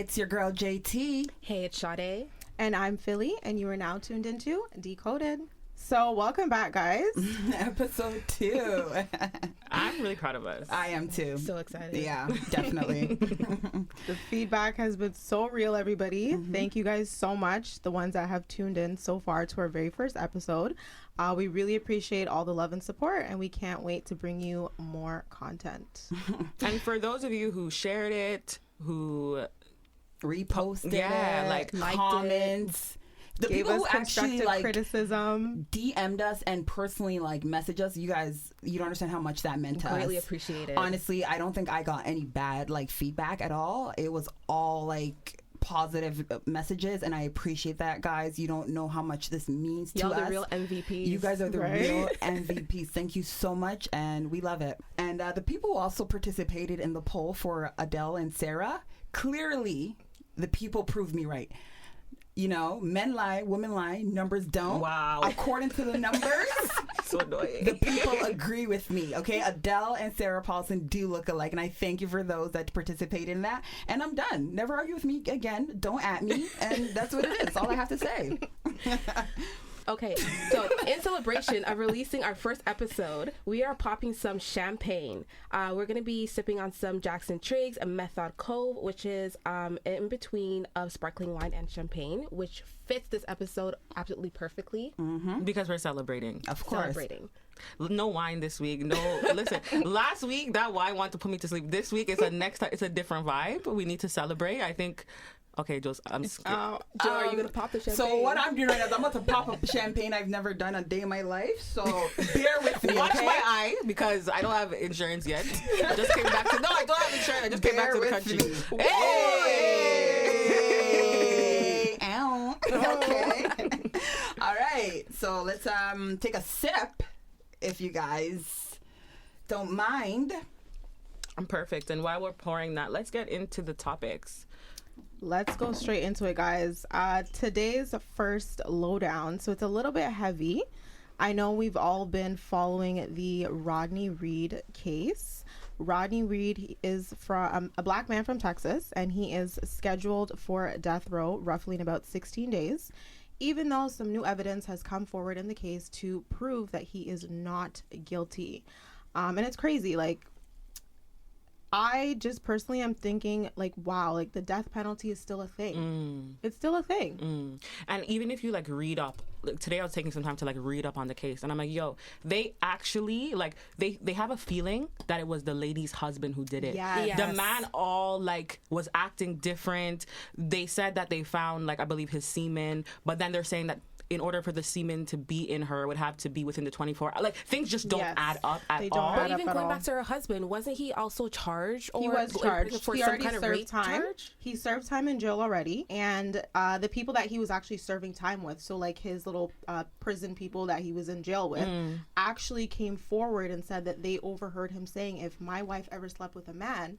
it's your girl JT. Hey, it's Sade. And I'm Philly, and you are now tuned into Decoded. So welcome back, guys. Episode 2. I'm really proud of us. I am too. So excited. Yeah, definitely. The feedback has been so real, everybody. Thank you guys so much, the ones that have tuned in so far to our very first episode. We really appreciate all the love and support, and we can't wait to bring you more content. And for those of you who shared it, who reposted yeah, it, like comments. The Gave people us who actually constructive like criticism, DM'd us and personally like messaged us, you guys, you don't understand how much that meant to us. Greatly appreciate it. Honestly, I don't think I got any bad like feedback at all. It was all like positive messages, and I appreciate that, guys. You don't know how much this means to us. Y'all the real MVPs. You guys are the real MVPs. Thank you so much, and we love it. And the people who also participated in the poll for Adele and Sarah, clearly the people proved me right. You know, men lie, women lie, numbers don't. Wow. According to the numbers, so annoying. the people agree with me, okay? Adele and Sarah Paulson do look alike, and I thank you for those that participated in that. And I'm done. Never argue with me again. Don't at me. And that's what it is. That's all I have to say. Okay, so in celebration of releasing our first episode, we are popping some champagne. We're going to be sipping on some Jackson Triggs and Method Cove, which is in between of sparkling wine and champagne, which fits this episode absolutely perfectly. Because we're celebrating. Of course. Celebrating. No wine this week. No, listen. Last week that wine wanted to put me to sleep. This week it's it's a different vibe. We need to celebrate. I think. Okay, Joe, I'm scared. Joe, are you going to pop the champagne? So what I'm doing right now is I'm about to pop up champagne I've never done a day in my life. So bear with me, Watch okay? my eye because I don't have insurance yet. I just came back to I don't have insurance. I just came back to the country. Me. Hey! Ow. Okay. All right. So let's take a sip, if you guys don't mind. I'm perfect. And while we're pouring that, let's get into the topics. Let's go straight into it, guys. Today's first lowdown, so it's a little bit heavy. I know we've all been following the Rodney Reed case. Rodney Reed is from a black man from Texas, and he is scheduled for death row roughly in about 16 days, even though some new evidence has come forward in the case to prove that he is not guilty. And it's crazy, like, I just personally am thinking, like, wow, like, the death penalty is still a thing. It's still a thing. And even if you, like, read up, like, today I was taking some time to, like, read up on the case. And I'm like, yo, they actually, like, they have a feeling that it was the lady's husband who did it. Yes. The man like, was acting different. They said that they found, like, I believe his semen. But then they're saying that in order for the semen to be in her, it would have to be within the 24 hours. Like, things just don't add up at all. Or even going back to her husband, wasn't he also charged? Or he was charged. For He some already kind of served rape time. charge? He served time in jail already. And the people that he was actually serving time with, so like his little prison people that he was in jail with, actually came forward and said that they overheard him saying, if my wife ever slept with a man,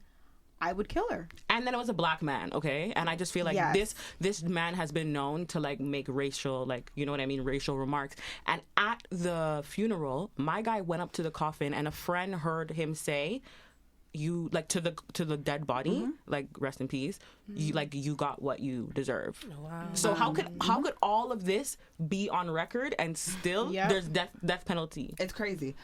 I would kill her. And then it was a black man, okay? And I just feel like this man has been known to, like, make racial, like, you know what I mean, racial remarks. And at the funeral, my guy went up to the coffin and a friend heard him say, you, like, to the dead body, like, rest in peace, you, like, you got what you deserve. Wow. So how could all of this be on record and still there's death penalty? It's crazy.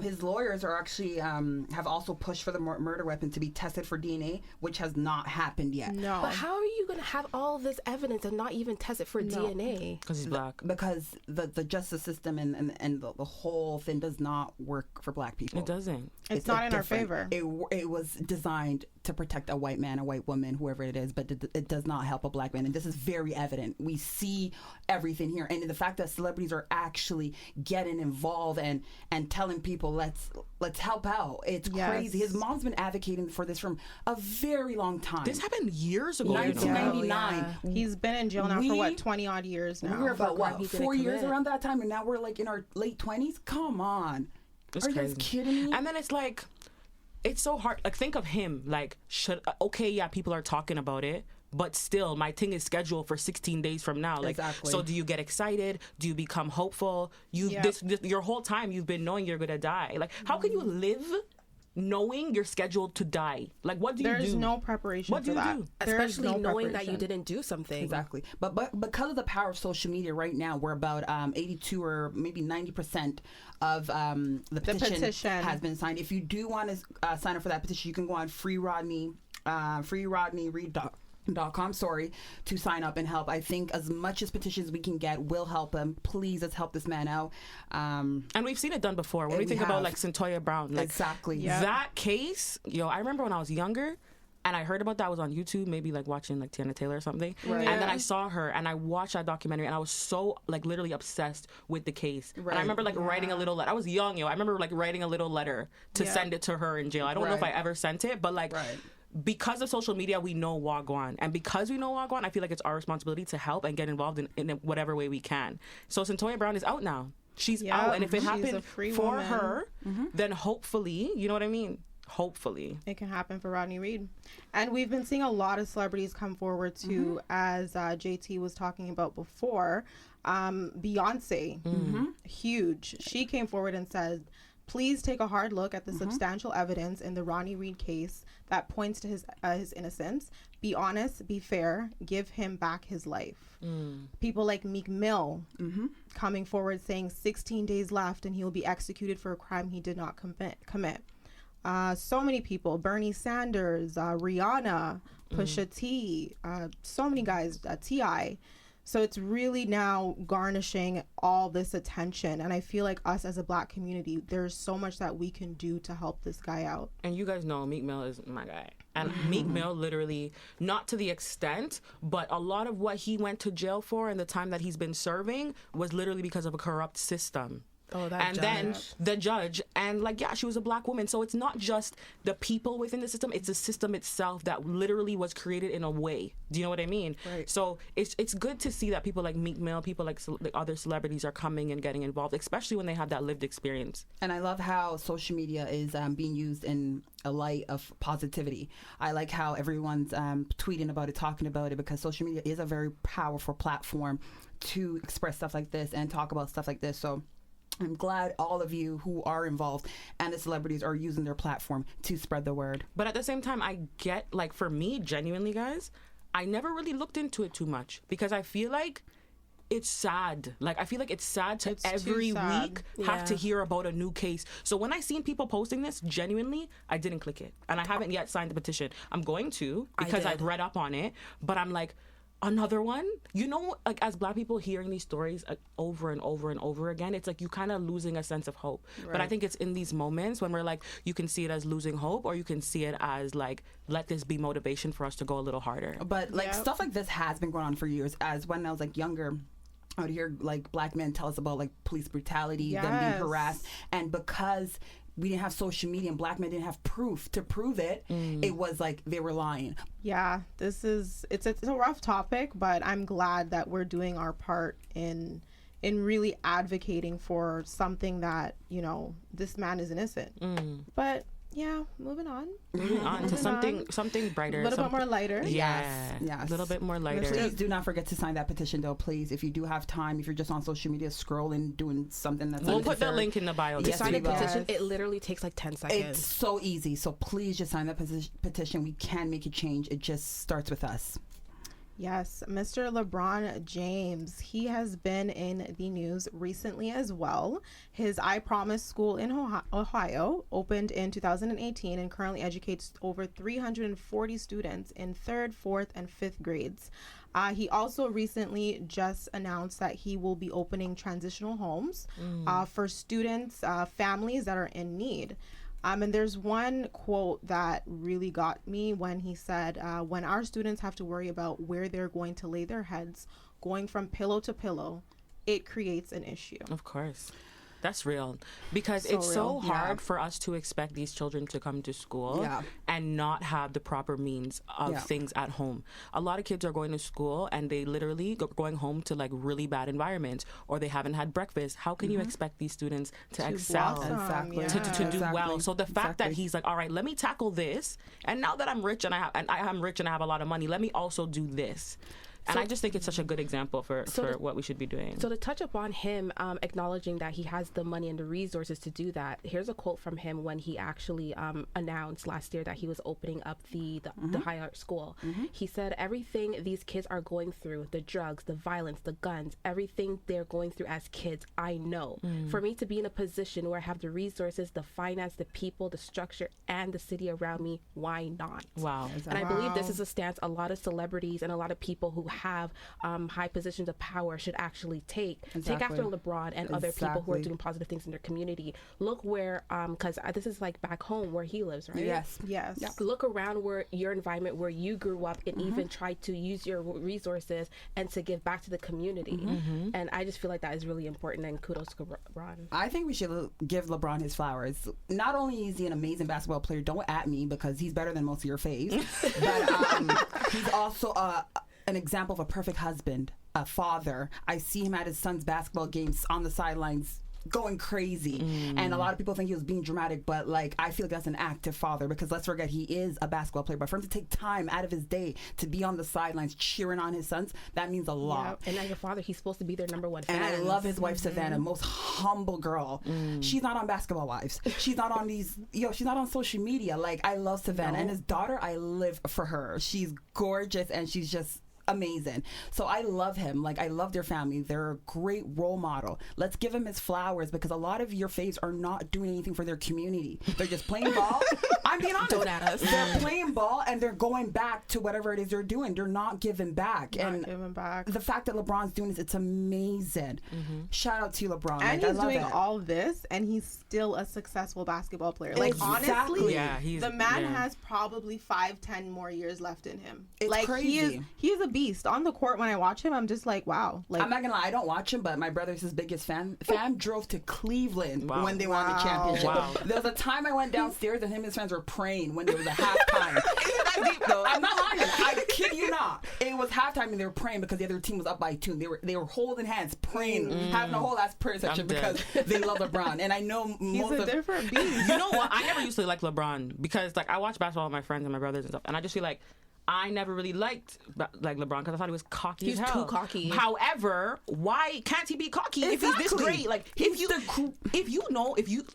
His lawyers are actually have also pushed for the murder weapon to be tested for DNA, which has not happened yet. No. But how are you going to have all this evidence and not even test it for DNA? Because he's black. Because the justice system and the whole thing does not work for black people. It doesn't. It's not in our favor. It was designed to protect a white man, a white woman, whoever it is, but it does not help a black man. And this is very evident. We see everything here. And the fact that celebrities are actually getting involved and telling people, let's help out. It's crazy. His mom's been advocating for this from a very long time. This happened years ago. 1999. He's been in jail now for what, 20 odd years now. We were about, what, he 4 didn't years commit. around that time, and now we're like in our late 20s? Come on. It's Are you crazy. guys kidding me? And then it's like, it's so hard. Like, think of him. Like, people are talking about it, but still, my thing is scheduled for 16 days from now. Like, Exactly. So do you get excited? Do you become hopeful? Your whole time you've been knowing you're gonna die. Like, how can you live knowing you're scheduled to die? Like, what do you do? There's no preparation What do for you that. do? Especially no knowing that preparation. you didn't do something. Exactly. But because of the power of social media right now, we're about 82 or maybe 90% of the petition has been signed. If you do want to sign up for that petition, you can go on freerodneyreed.com, to sign up and help. I think as much as petitions we can get will help him. Please, let's help this man out. And we've seen it done before. When we think about like Cyntoia Brown, like exactly that case, I remember when I was younger and I heard about that. I was on YouTube, maybe like watching like Tiana Taylor or something. Right. And then I saw her and I watched that documentary and I was so like literally obsessed with the case. Right. And I remember like writing a little letter. I was young, I remember like writing a little letter to send it to her in jail. I don't know if I ever sent it, but like because of social media, we know Wagwan. And because we know Wagwan, I feel like it's our responsibility to help and get involved in whatever way we can. So Cyntoia Brown is out now. She's out. And if it happened for her, then hopefully, you know what I mean? Hopefully. It can happen for Rodney Reed. And we've been seeing a lot of celebrities come forward too, as JT was talking about before. Beyonce, huge. She came forward and said, please take a hard look at the substantial evidence in the Rodney Reed case that points to his innocence. Be honest, be fair, give him back his life. People like Meek Mill coming forward saying 16 days left and he will be executed for a crime he did not commit. So many people, Bernie Sanders, Rihanna, Pusha T, so many guys, T.I. So it's really now garnishing all this attention. And I feel like us as a Black community, there's so much that we can do to help this guy out. And you guys know Meek Mill is my guy. And Meek Mill literally, not to the extent, but a lot of what he went to jail for and the time that he's been serving was literally because of a corrupt system. Oh, that and judge. Then the judge, and like, she was a Black woman. So it's not just the people within the system, it's the system itself that literally was created in a way. Do you know what I mean? Right. So it's good to see that people like Meek Mill, people like other celebrities are coming and getting involved, especially when they have that lived experience. And I love how social media is being used in a light of positivity. I like how everyone's tweeting about it, talking about it, because social media is a very powerful platform to express stuff like this and talk about stuff like this. So I'm glad all of you who are involved and the celebrities are using their platform to spread the word. But at the same time, I get, like, for me, genuinely, guys, I never really looked into it too much because I feel like it's sad. Like, I feel like it's sad to every week have to hear about a new case. So when I seen people posting this, genuinely, I didn't click it. And I haven't yet signed the petition. I'm going to because I've read up on it. But I'm like, another one? Like, as Black people hearing these stories over and over and over again, it's like you kind of losing a sense of hope. Right. But I think it's in these moments when we're like, you can see it as losing hope, or you can see it as like, let this be motivation for us to go a little harder. But like stuff like this has been going on for years. As when I was like younger, I would hear like Black men tell us about like police brutality, them being harassed, and because we didn't have social media and Black men didn't have proof to prove it, it was like they were lying. Yeah, it's a rough topic, but I'm glad that we're doing our part in really advocating for something that, this man is innocent. But yeah, moving on to something brighter, a little bit more lighter. Yes, a little bit more lighter. Please do not forget to sign that petition, though. Please, if you do have time, if you're just on social media scrolling, doing something that's we'll put the link in the bio. To sign a petition, it literally takes like 10 seconds. It's so easy. So please just sign that petition. We can make a change. It just starts with us. Yes, Mr. Lebron James, he has been in the news recently as well. His I Promise school in Ohio opened in 2018 and currently educates over 340 students in 3rd, 4th, and 5th grades. He also recently just announced that he will be opening transitional homes for students, families that are in need. And there's one quote that really got me when he said, when our students have to worry about where they're going to lay their heads, going from pillow to pillow, it creates an issue. Of course. That's real. Because it's so hard for us to expect these children to come to school and not have the proper means of things at home. A lot of kids are going to school and they literally going home to like really bad environments, or they haven't had breakfast. How can you expect these students to excel, to do well? So the fact that he's like, all right, let me tackle this, and now that I'm rich and I have a lot of money, let me also do this. And I just think it's such a good example for what we should be doing. So to touch upon him acknowledging that he has the money and the resources to do that, here's a quote from him when he actually announced last year that he was opening up the high art school. He said, everything these kids are going through, the drugs, the violence, the guns, everything they're going through as kids, I know. For me to be in a position where I have the resources, the finance, the people, the structure, and the city around me, why not? Wow. And I believe this is a stance a lot of celebrities and a lot of people who have high positions of power should actually take after LeBron and other people who are doing positive things in their community. Look where, because this is like back home where he lives, right? Yes. Yeah. Look around where your environment, where you grew up, and even try to use your resources and to give back to the community. And I just feel like that is really important, and kudos to LeBron. I think we should give LeBron his flowers. Not only is he an amazing basketball player, don't at me because he's better than most of your faves, but he's also an example of a perfect husband, a father. I see him at his son's basketball games on the sidelines going crazy, and a lot of people think he was being dramatic, but like I feel like that's an active father, because let's forget he is a basketball player, but for him to take time out of his day to be on the sidelines cheering on his sons, that means a lot. And as a father, he's supposed to be their number one fan. And I love his wife Savannah, most humble girl. She's not on Basketball Wives, she's not on she's not on social media. Like, I love Savannah. And his daughter, I live for her. She's gorgeous and she's just amazing. So I love him. Like, I love their family. They're a great role model. Let's give him his flowers, because a lot of your faves are not doing anything for their community. They're just playing ball. I'm being honest. Don't at us. They're playing ball and they're going back to whatever it is they're doing. They're not giving back. Giving back. The fact that LeBron's doing this, it's amazing. Shout out to you, LeBron. And he's doing all this, and he's still a successful basketball player. Like, honestly, the man has probably 5-10 more years left in him. It's like, crazy. He is a beast on the court. When I watch him, I'm just like, wow. Like, I'm not gonna lie, I don't watch him, but my brother's his biggest fan. Fam drove to Cleveland when they won the championship. There was a time I went downstairs and him and his friends were praying when there was a halftime. Isn't that deep though? I'm not lying. I kid you not. It was halftime and they were praying because the other team was up by 2. They were holding hands, praying, having a whole ass prayer section because they love LeBron. And I know he's a different beast. You know what? I never used to like LeBron because, like, I watch basketball with my friends and my brothers and stuff, and I just feel like I never really liked like LeBron because I thought he was cocky as hell. He's too cocky. However, why can't he be cocky if he's this great? Like,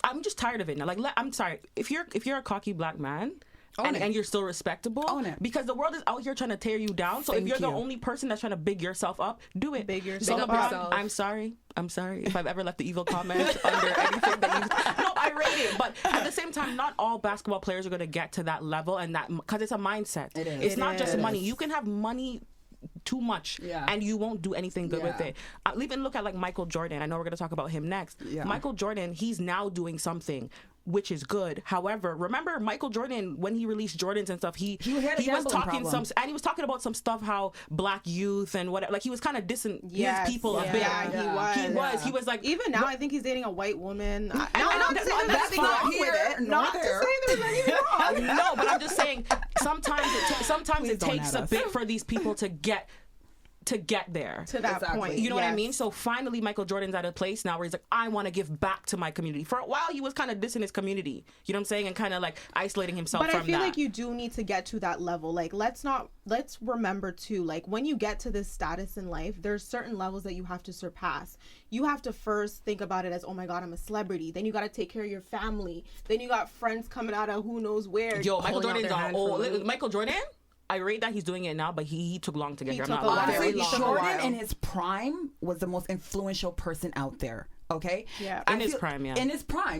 I'm just tired of it now. Like, I'm sorry. If you're a cocky black man, and you're still respectable, own it. Because the world is out here trying to tear you down. So if you're the only person that's trying to big yourself up, do it. Big yourself up. LeBron, I'm sorry if I've ever left the evil comments under anything that you. No, I rate it. But at the same time, not all basketball players are going to get to that level, and that because it's a mindset. It is. It's not just money. You can have money too much and you won't do anything good with it. Even look at like Michael Jordan. I know we're going to talk about him next. Michael Jordan, he's now doing something which is good. However, remember Michael Jordan, when he released Jordans and stuff, he was talking and he was talking about some stuff, how black youth and whatever, like he was kind of dissing his people a bit. He was like, even now I think he's dating a white woman. That's not here. Not to say there's anything wrong. No, but I'm just saying sometimes it takes a bit for these people to get there to that point. You know what I mean? So finally Michael Jordan's at a place now where he's like, I want to give back to my community. For a while he was kind of dissing his community, you know what I'm saying, and kind of like isolating himself from that. But I feel like you do need to get to that level. Like, let's remember too, like, when you get to this status in life, there's certain levels that you have to surpass. You have to first think about it as, oh my god, I'm a celebrity. Then you got to take care of your family. Then you got friends coming out of who knows where. Yo, Michael Jordan's Michael Jordan, I rate that he's doing it now, but he took long to get here. Honestly, Jordan in his prime was the most influential person out there. Okay. Yeah. In his prime,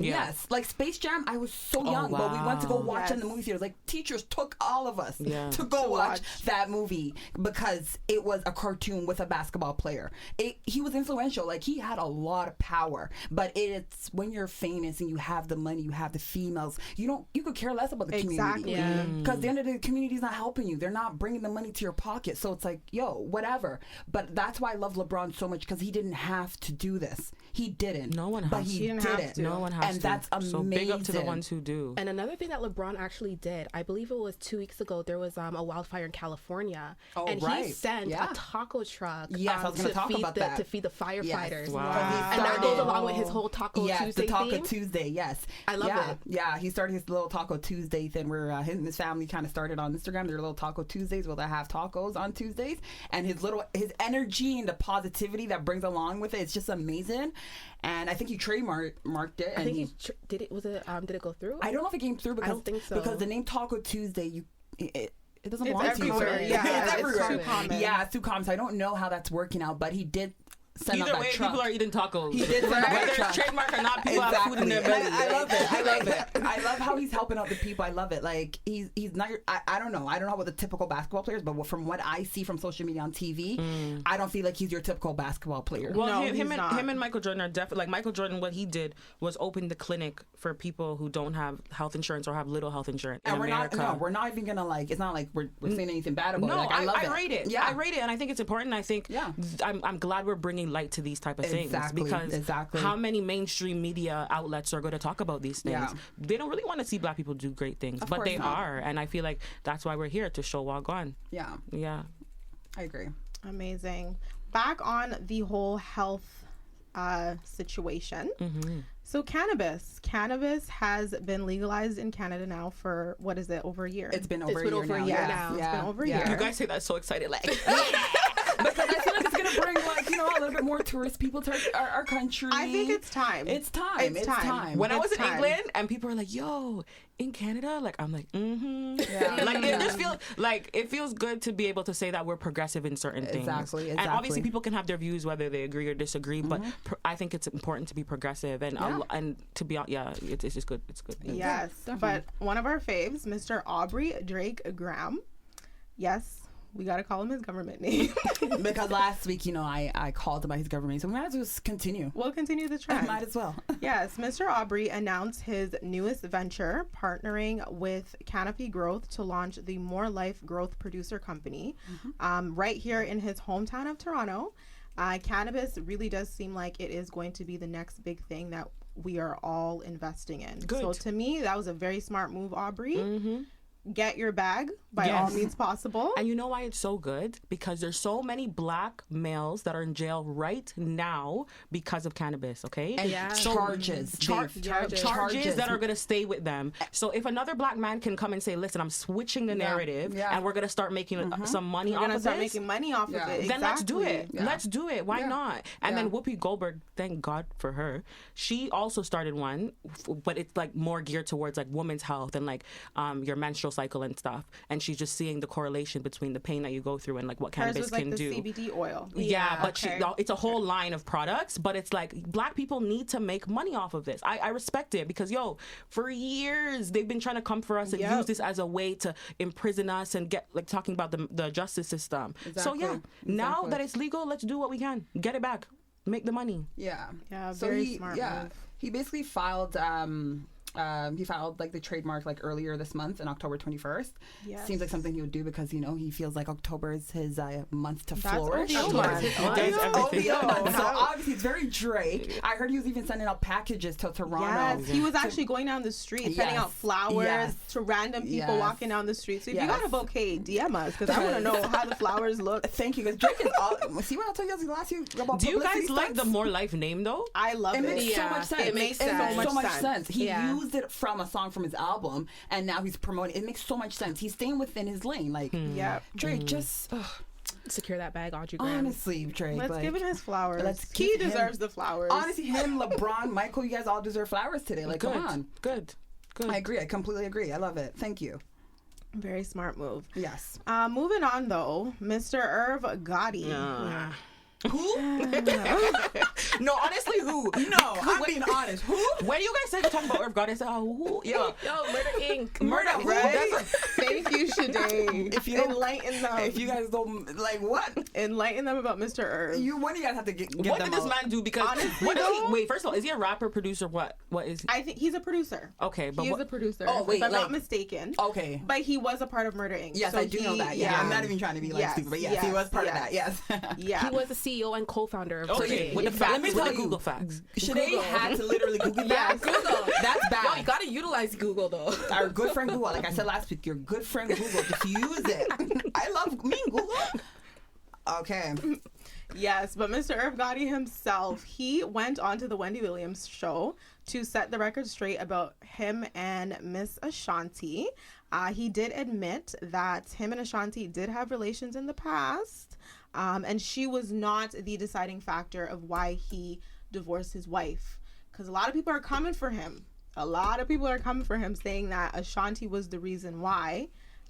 yes. Like Space Jam, I was so young, but we went to go watch in the movie theaters. Like, teachers took all of us to go watch that movie because it was a cartoon with a basketball player. He was influential. Like, he had a lot of power. But it's when you're famous and you have the money, you have the females, you could care less about the community. Because the end of the community's not helping you. They're not bringing the money to your pocket. So it's like, yo, whatever. But that's why I love LeBron so much, because he didn't have to do this. He didn't. No one has. But he didn't did have it. to. No one has and to. that's amazing. So big up to the ones who do. And another thing that LeBron actually did, I believe it was 2 weeks ago, there was a wildfire in California. And he sent a taco truck I was gonna talk about that. to feed the firefighters. Yes. Wow. And that goes along with his whole Taco Tuesday the Taco theme. Tuesday, yes. I love it. Yeah, he started his little Taco Tuesday thing where him and his family kind of started on Instagram. Their little Taco Tuesdays where they have tacos on Tuesdays. And his energy and the positivity that brings along with it, it's just amazing. And I think he trademarked it. I think he did it. Did it go through? I don't know if it came through because I don't think so. Because the name Taco Tuesday, it doesn't belong to you. Everywhere. Yeah, it's everywhere. too common. Yeah, it's too common. So I don't know how that's working out, but he did send out Either that way, truck. people are eating tacos. He did send out Whether that it's truck. trademark or not, people have food in their belly. I love it. I love it. I love how he's helping out the people. I love it. Like he's not your. I don't know. I don't know what the typical basketball players, but from what I see from social media on TV, I don't feel like he's your typical basketball player. Well, No, him he's and Michael Jordan are definitely like Michael Jordan. What he did was open the clinic for people who don't have health insurance or have little health insurance in America. We're not even gonna like. It's not like we're saying anything bad about it. Like, I love it. I rate it. Yeah, I rate it, and I think it's important. I think I'm glad we're bringing light to these type of things because how many mainstream media outlets are going to talk about these things? Yeah. They don't really want to see black people do great things, but they are, and I feel like that's why we're here to show walk on. Yeah, I agree. Amazing. Back on the whole health situation. So cannabis has been legalized in Canada now for what is it, over a year? It's been over a year now. Yeah. It's been over a year. You guys say that so excited, like because I feel like it's gonna bring a little bit more tourist people to our country. I think it's time. It's time. When I was in England and people were like, "Yo, in Canada," like I'm like, Yeah. Like it just feels like it feels good to be able to say that we're progressive in certain things. Exactly. And obviously people can have their views whether they agree or disagree, but I think it's important to be progressive and to be it's just good. It's good. Yes, but one of our faves, Mr. Aubrey Drake Graham. Yes. We got to call him his government name. Because last week, I called him by his government name, so we might as well just continue. We'll continue the trend. Might as well. Yes, Mr. Aubrey announced his newest venture, partnering with Canopy Growth to launch the More Life Growth Producer Company right here in his hometown of Toronto. Cannabis really does seem like it is going to be the next big thing that we are all investing in. Good. So to me, that was a very smart move, Aubrey. Get your bag by all means possible. And you know why it's so good? Because there's so many black males that are in jail right now because of cannabis, okay? And charges that are going to stay with them. So if another black man can come and say, listen, I'm switching the narrative and we're going to start making some money off of this. We're going to start making money off of it. Then let's do it. Yeah. Let's do it. Why not? And then Whoopi Goldberg, thank God for her, she also started one, but it's like more geared towards like women's health and like your menstrual cycle and stuff, and she's just seeing the correlation between the pain that you go through and like what cannabis was like can the do. CBD oil. But it's a whole line of products, but it's like black people need to make money off of this. I respect it because for years they've been trying to come for us and use this as a way to imprison us and get like talking about the justice system. Exactly. So now that it's legal, let's do what we can, get it back, make the money. So very smart move. He basically filed like the trademark like earlier this month on October 21st. Seems like something he would do because he feels like October is his month to flourish. That's So obviously it's very Drake. I heard he was even sending out packages to Toronto. Yes, he was actually going down the street sending out flowers to random people walking down the street. So if you got a bouquet, DM us because I want to know how the flowers look. Thank you, because Drake is all. See what I told you guys last year about Do you guys publicity like stunts? the More Life name though? I love it. It makes so much sense. It makes so much sense. He Yeah. used it from a song from his album, and now he's promoting. It makes so much sense. He's staying within his lane. Like, Drake, just secure that bag, Audrey Graham. honestly, Drake. Let's give him his flowers. He He deserves the flowers. Honestly, him, LeBron, Michael, you guys all deserve flowers today. Like, come on. Good. I agree. I completely agree. I love it. Thank you. Very smart move. Yes. Moving on though, Mr. Irv Gotti. Who? No, honestly, who? No, I'm being honest. Who? When you guys started talking about Irv Gotti, I said, who? Yo, Murder Inc. Murder, Right? Thank you, Shade. If you don't- Enlighten them. If you guys don't, like, what? Enlighten them about Mr. Irv. When do you guys have to get What them did this out? man do? Because Honestly, what does though- he? Wait, first of all, is he a rapper, producer? What is he? I think he's a producer. Okay, but He's a producer. Oh, wait, if I'm like- not mistaken. Okay. But he was a part of Murder Inc. Yes, So I do know that. Yeah, I'm not even trying to be like stupid, but yes, he was part of that. Yes. Yeah. He was the CEO and co-founder of Okay, Jordon. with the facts, Let me with tell the you, Google facts. Facts. Sinead had to literally Google that. Google. That's bad. No, you gotta utilize Google though. Our good friend Google, like I said last week, your good friend Google, just use it. I love me Google. Okay. Yes, but Mr. Irv Gotti himself, he went on to the Wendy Williams show to set the record straight about him and Miss Ashanti. He did admit that him and Ashanti did have relations in the past, and she was not the deciding factor of why he divorced his wife. Because a lot of people are coming for him. Saying that Ashanti was the reason why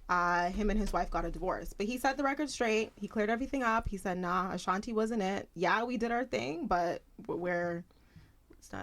him and his wife got a divorce. But he set the record straight. He cleared everything up. He said, nah, Ashanti wasn't it. Yeah, we did our thing, but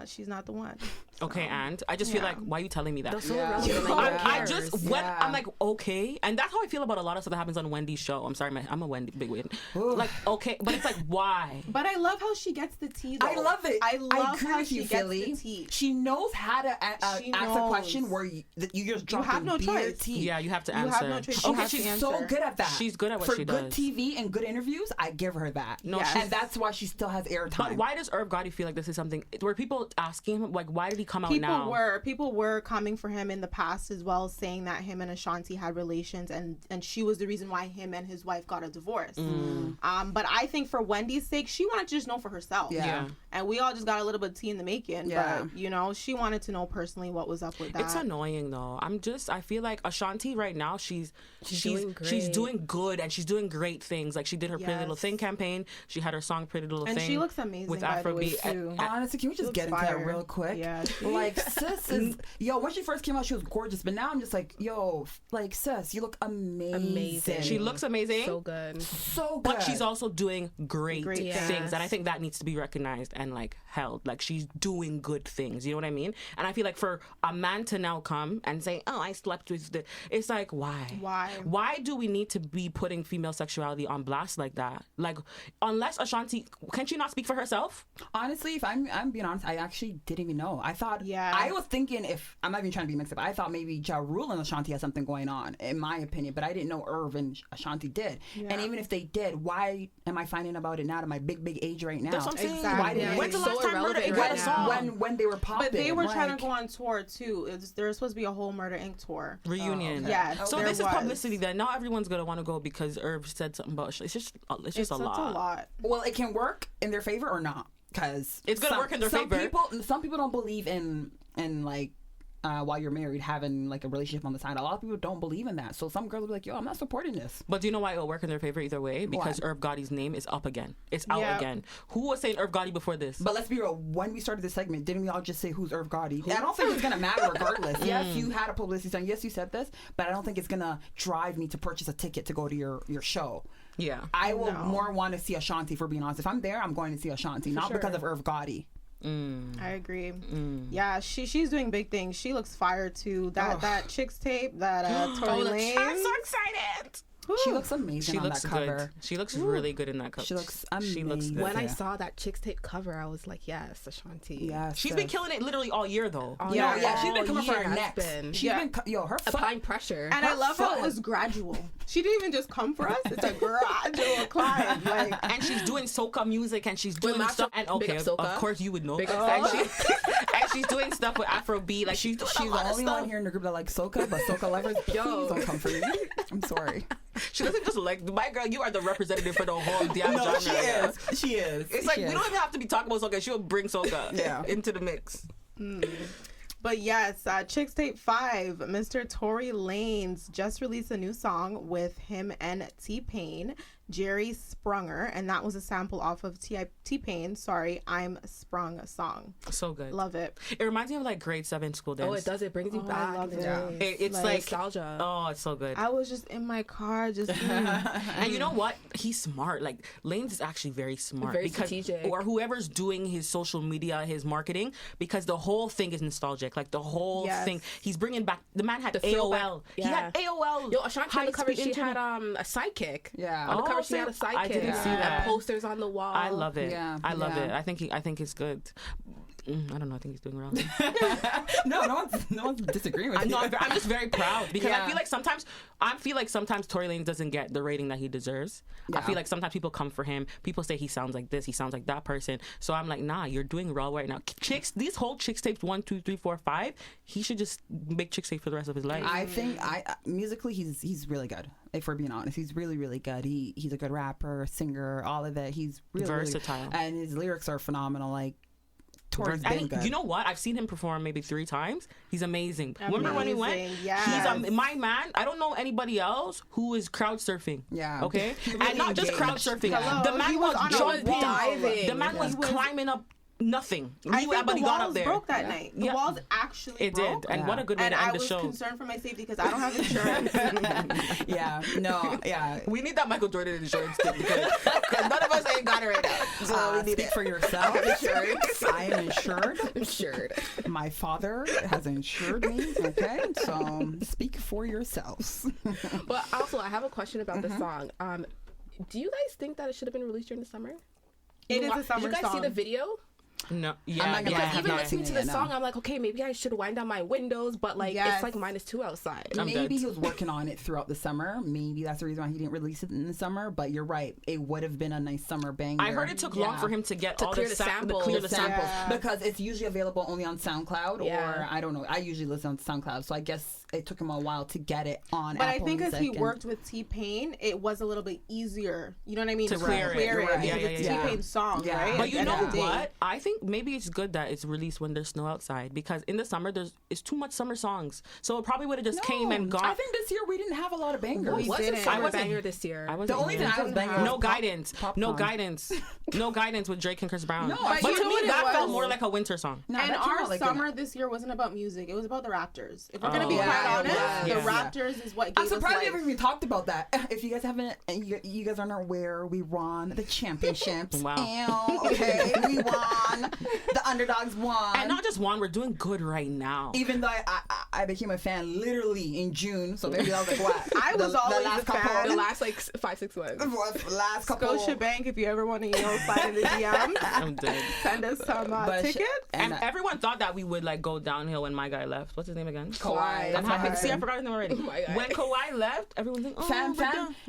she's not the one. So, okay, and I just feel like, why are you telling me that? That's so Yeah. irrelevant. I just went, I'm like, okay. And that's how I feel about a lot of stuff that happens on Wendy's show. I'm sorry, I'm a Wendy big win. Like, okay, but it's like, why? But I love how she gets the tea, though. I love it. I love agree how with she you, gets Philly. the tea. She knows how to ask a question where you just drop have no choice. tea. Yeah, you have to You answer. have no choice. Okay, has to she's so answer. good at that. She's good at what For she good does. TV and good interviews, I give her that. No, Yes. And that's why she still has airtime. But why does Irv Gotti feel like this is something where people asking him, like, why did he come out now? People were coming for him in the past as well, saying that him and Ashanti had relations, and she was the reason why him and his wife got a divorce. But I think for Wendy's sake, she wanted to just know for herself. Yeah. And we all just got a little bit of tea in the making. Yeah. But she wanted to know personally what was up with that. It's annoying though. I feel like Ashanti right now, she's doing great. she's doing good and she's doing great things. Like she did her Pretty Little Yes. Thing campaign. She had her song Pretty Little And Thing. she looks amazing with by the way, Afrobeat. too. Honestly, can we just looks get into fire. that real quick? Yeah. Like, sis is, when she first came out, she was gorgeous. But now I'm just like, like, sis, you look amazing. She looks amazing. So good. so good. But she's also doing great Great things. things. And I think that needs to be recognized and like held. Like she's doing good things. You know what I mean? And I feel like for a man to now come and say, oh, I slept with the, it's like, why? Why do we need to be putting female sexuality on blast like that? Like, unless Ashanti, can she not speak for herself? Honestly, if I'm being honest, I actually didn't even know. I thought, I was thinking, if I'm not even trying to be mixed up, I thought maybe Ja Rule and Ashanti had something going on, in my opinion, but I didn't know Irv and Ashanti did. And even if they did, why am I finding about it now at my big age right now? That's what I'm saying. Exactly. Why didn't When's the It's last so time Murder irrelevant Inc. had right a now. song? when they were popping. But they were trying like- to go on tour too. There was supposed to be a whole Murder Inc. tour. Reunion. Oh, okay. Yeah. So there this is was. publicity that not everyone's gonna want to go because Irv said something about. It's just It's a such lot. a lot. Well, it can work in their favor or not, because It's gonna work in their favor. Some people don't believe in like while you're married having like a relationship on the side. A lot of people don't believe in that. So some girls will be like, yo, I'm not supporting this. But do you know why it'll work in their favor either way? Because Why? Irv Gotti's name is up again. It's out Yeah. again. Who was saying Irv Gotti before this? But let's be real. When we started this segment, didn't we all just say who's Irv Gotti? I don't think it's gonna matter regardless. Yes, you had a publicity stunt. Yes, you said this, but I don't think it's gonna drive me to purchase a ticket to go to your show. Yeah. I will more want to see Ashanti, for being honest. If I'm there, I'm going to see Ashanti, not because of Irv Gotti. I agree. Yeah, she's doing big things. She looks fire too. That Chicks tape, that Tory Lanez. I'm so excited. She looks amazing She on looks that cover. good. She looks really good in that cover. She looks She looks amazing. good. When I Yeah. saw that Chicks Tape cover, I was like, yes, Ashanti. Yes, She's been killing it literally all year though. Yeah, she's been coming for year her has next. been. She's been her Applying pressure. And I Her love how it foot. was gradual. She didn't even just come for us. It's a gradual climb. Like, And she's doing soca music and she's doing Macho- stuff. And big okay, up soca. of course you would know. Big And, up and she's doing stuff with Afrobeat. Like she's doing She's a lot the of only stuff. one here in the group that likes soca, but soca lovers, please don't come for me. I'm sorry. She doesn't just like my girl. You are the representative for the whole damn genre. She is. It's like we don't even have to be talking about soca. She'll bring soca into the mix. but yes, Chicks Tape 5, Mr. Tory Lanez just released a new song with him and T-Pain, Jerry Sprunger, and that was a sample off of T-Pain, Sorry, I'm Sprung song. So good. Love it. It reminds me of like grade 7 school dance. Oh, it does. It brings you I back. love it. Yeah. It's like nostalgia. Oh, it's so good. I was just in my car, just And you know what? He's smart. Like Lane's is actually very smart Very because strategic. or whoever's doing his social media, his marketing, because the whole thing is nostalgic. Like the whole Yes. thing, he's bringing back. The man had The AOL. throwback. He had AOL. Yo, Ashanti on the cover, high-speed she had internet. a sidekick. Yeah. On the Oh, cover, she had a see, sidekick. I didn't see And that. posters on the wall. I love it. Yeah, I love yeah. it. I think it's good. I don't know. I think he's doing wrong. no one's disagreeing with you. I'm just very proud because I feel like sometimes Tory Lanez doesn't get the rating that he deserves. Yeah. I feel like sometimes people come for him. People say he sounds like this, he sounds like that person. So I'm like, nah, you're doing well right now. Chicks, these whole Chicks tapes 1, 2, 3, 4, 5. He should just make Chicks tape for the rest of his life. I think musically he's really good. If we're being honest, he's really, really good. He's a good rapper, singer, all of that. He's really versatile, and his lyrics are phenomenal. Like. And you know what? I've seen him perform maybe 3 times. He's amazing. Remember when he went? Yes. He's my man. I don't know anybody else who is crowd surfing. Yeah. Okay. And not just crowd surfing. The man was jumping. The man was climbing up. Nothing. I think the walls broke that night. The walls actually broke. It did. And what a good way to end the show. And I was concerned for my safety because I don't have insurance. We need that Michael Jordan insurance too because none of us ain't got it right now. So we need speak for yourself. I am insured. Insured. My father has insured me. Okay, so speak for yourselves. But also, I have a question about the song. Do you guys think that it should have been released during the summer? It is a summer song. Did you guys see the video? No, because even listening to the song, I'm like, okay, maybe I should wind down my windows, but like it's like -2 outside. Maybe he was working on it throughout the summer. Maybe that's the reason why he didn't release it in the summer. But you're right, it would have been a nice summer banger. I heard it took long for him to get all clear the samples, because it's usually available only on SoundCloud or I don't know. I usually listen on SoundCloud, so I guess it took him a while to get it on. But Apple I think Music as he worked with T-Pain, it was a little bit easier. You know what I mean? To clear it. Yeah. T-Pain's song, right? But you know what? I think maybe it's good that it's released when there's snow outside because in the summer it's too much summer songs. So it probably would have just came and gone. I think this year we didn't have a lot of bangers. What's a summer banger this year? The only thing I was banging No Guidance. No Guidance with Drake and Chris Brown. No, but to me that felt more like a winter song. No, and our summer this year wasn't about music. It was about the Raptors. If we're gonna be quite honest, the Raptors is what gave us life. I'm surprised we haven't even talked about that. If you guys haven't, you guys aren't aware, we won the championships. Wow. Okay, we won. The underdogs won. And not just won, we're doing good right now. Even though I became a fan literally in June, so maybe I was like, what? I was always a fan. The last like 5-6 months. Last couple. Scotiabank, if you ever want to slide in the DM, I'm dead. send us some tickets. And everyone thought that we would like go downhill when my guy left. What's his name again? Kawhi. That's my see, I forgot his name already. Oh my God. When Kawhi left, everyone's like, fam.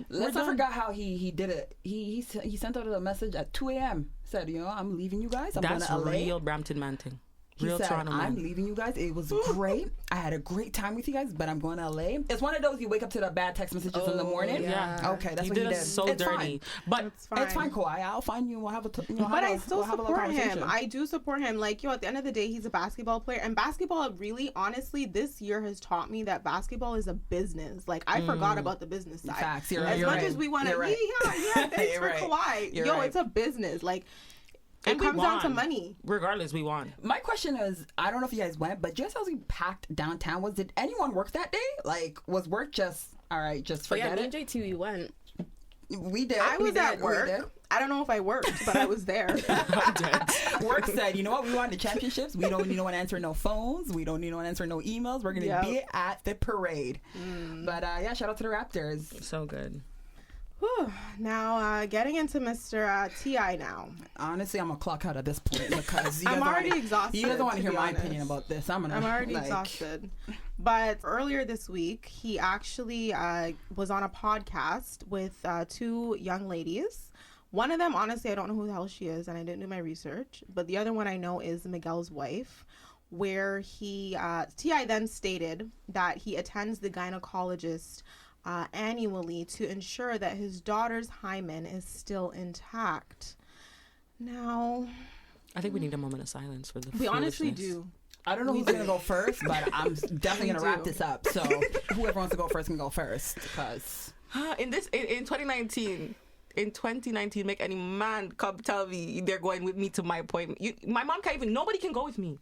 Let's not forget how he did it. He sent out a message at 2 a.m. Said, I'm leaving you guys. I'm going to LA. Real Brampton man thing. Real said, Toronto man. I'm leaving you guys. It was great. I had a great time with you guys, but I'm going to LA. It's one of those you wake up to the bad text messages in the morning. Yeah. Okay, that's he what did. He did. So it's dirty. Fine. But it's fine, Kawhi. I'll find you. We'll have a. But I still support him. I do support him. Like at the end of the day, he's a basketball player, and basketball really, honestly, this year has taught me that basketball is a business. Like I forgot about the business side. Facts. As much as we want to, thanks for Kawhi. It's a business. Like. It comes down to money. Regardless, we won. My question is, I don't know if you guys went, but just as we packed downtown, did anyone work that day? Like, was work just, all right, just forget it? Yeah, me and JT, we went. We did. I was at work. I don't know if I worked, but I was there. Work said, you know what? We want the championships. We don't need no one answering no phones. We don't need no one answering no emails. We're going to be at the parade. But, shout out to the Raptors. So good. Whew. Now, getting into Mr. T.I. now. Honestly, I'm going to clock out at this point because I'm already exhausted. You guys don't want to hear my opinion about this. I'm already exhausted. But earlier this week, he actually was on a podcast with 2 young ladies. One of them, honestly, I don't know who the hell she is, and I didn't do my research. But the other one I know is Miguel's wife, where T.I. then stated that he attends the gynecologist annually to ensure that his daughter's hymen is still intact. Now, I think we need a moment of silence for the we honestly do. I don't know who's going to go first, but I'm definitely going to wrap this up. So whoever wants to go first can go first. Because in 2019, make any man come tell me they're going with me to my appointment. My mom can't even. Nobody can go with me.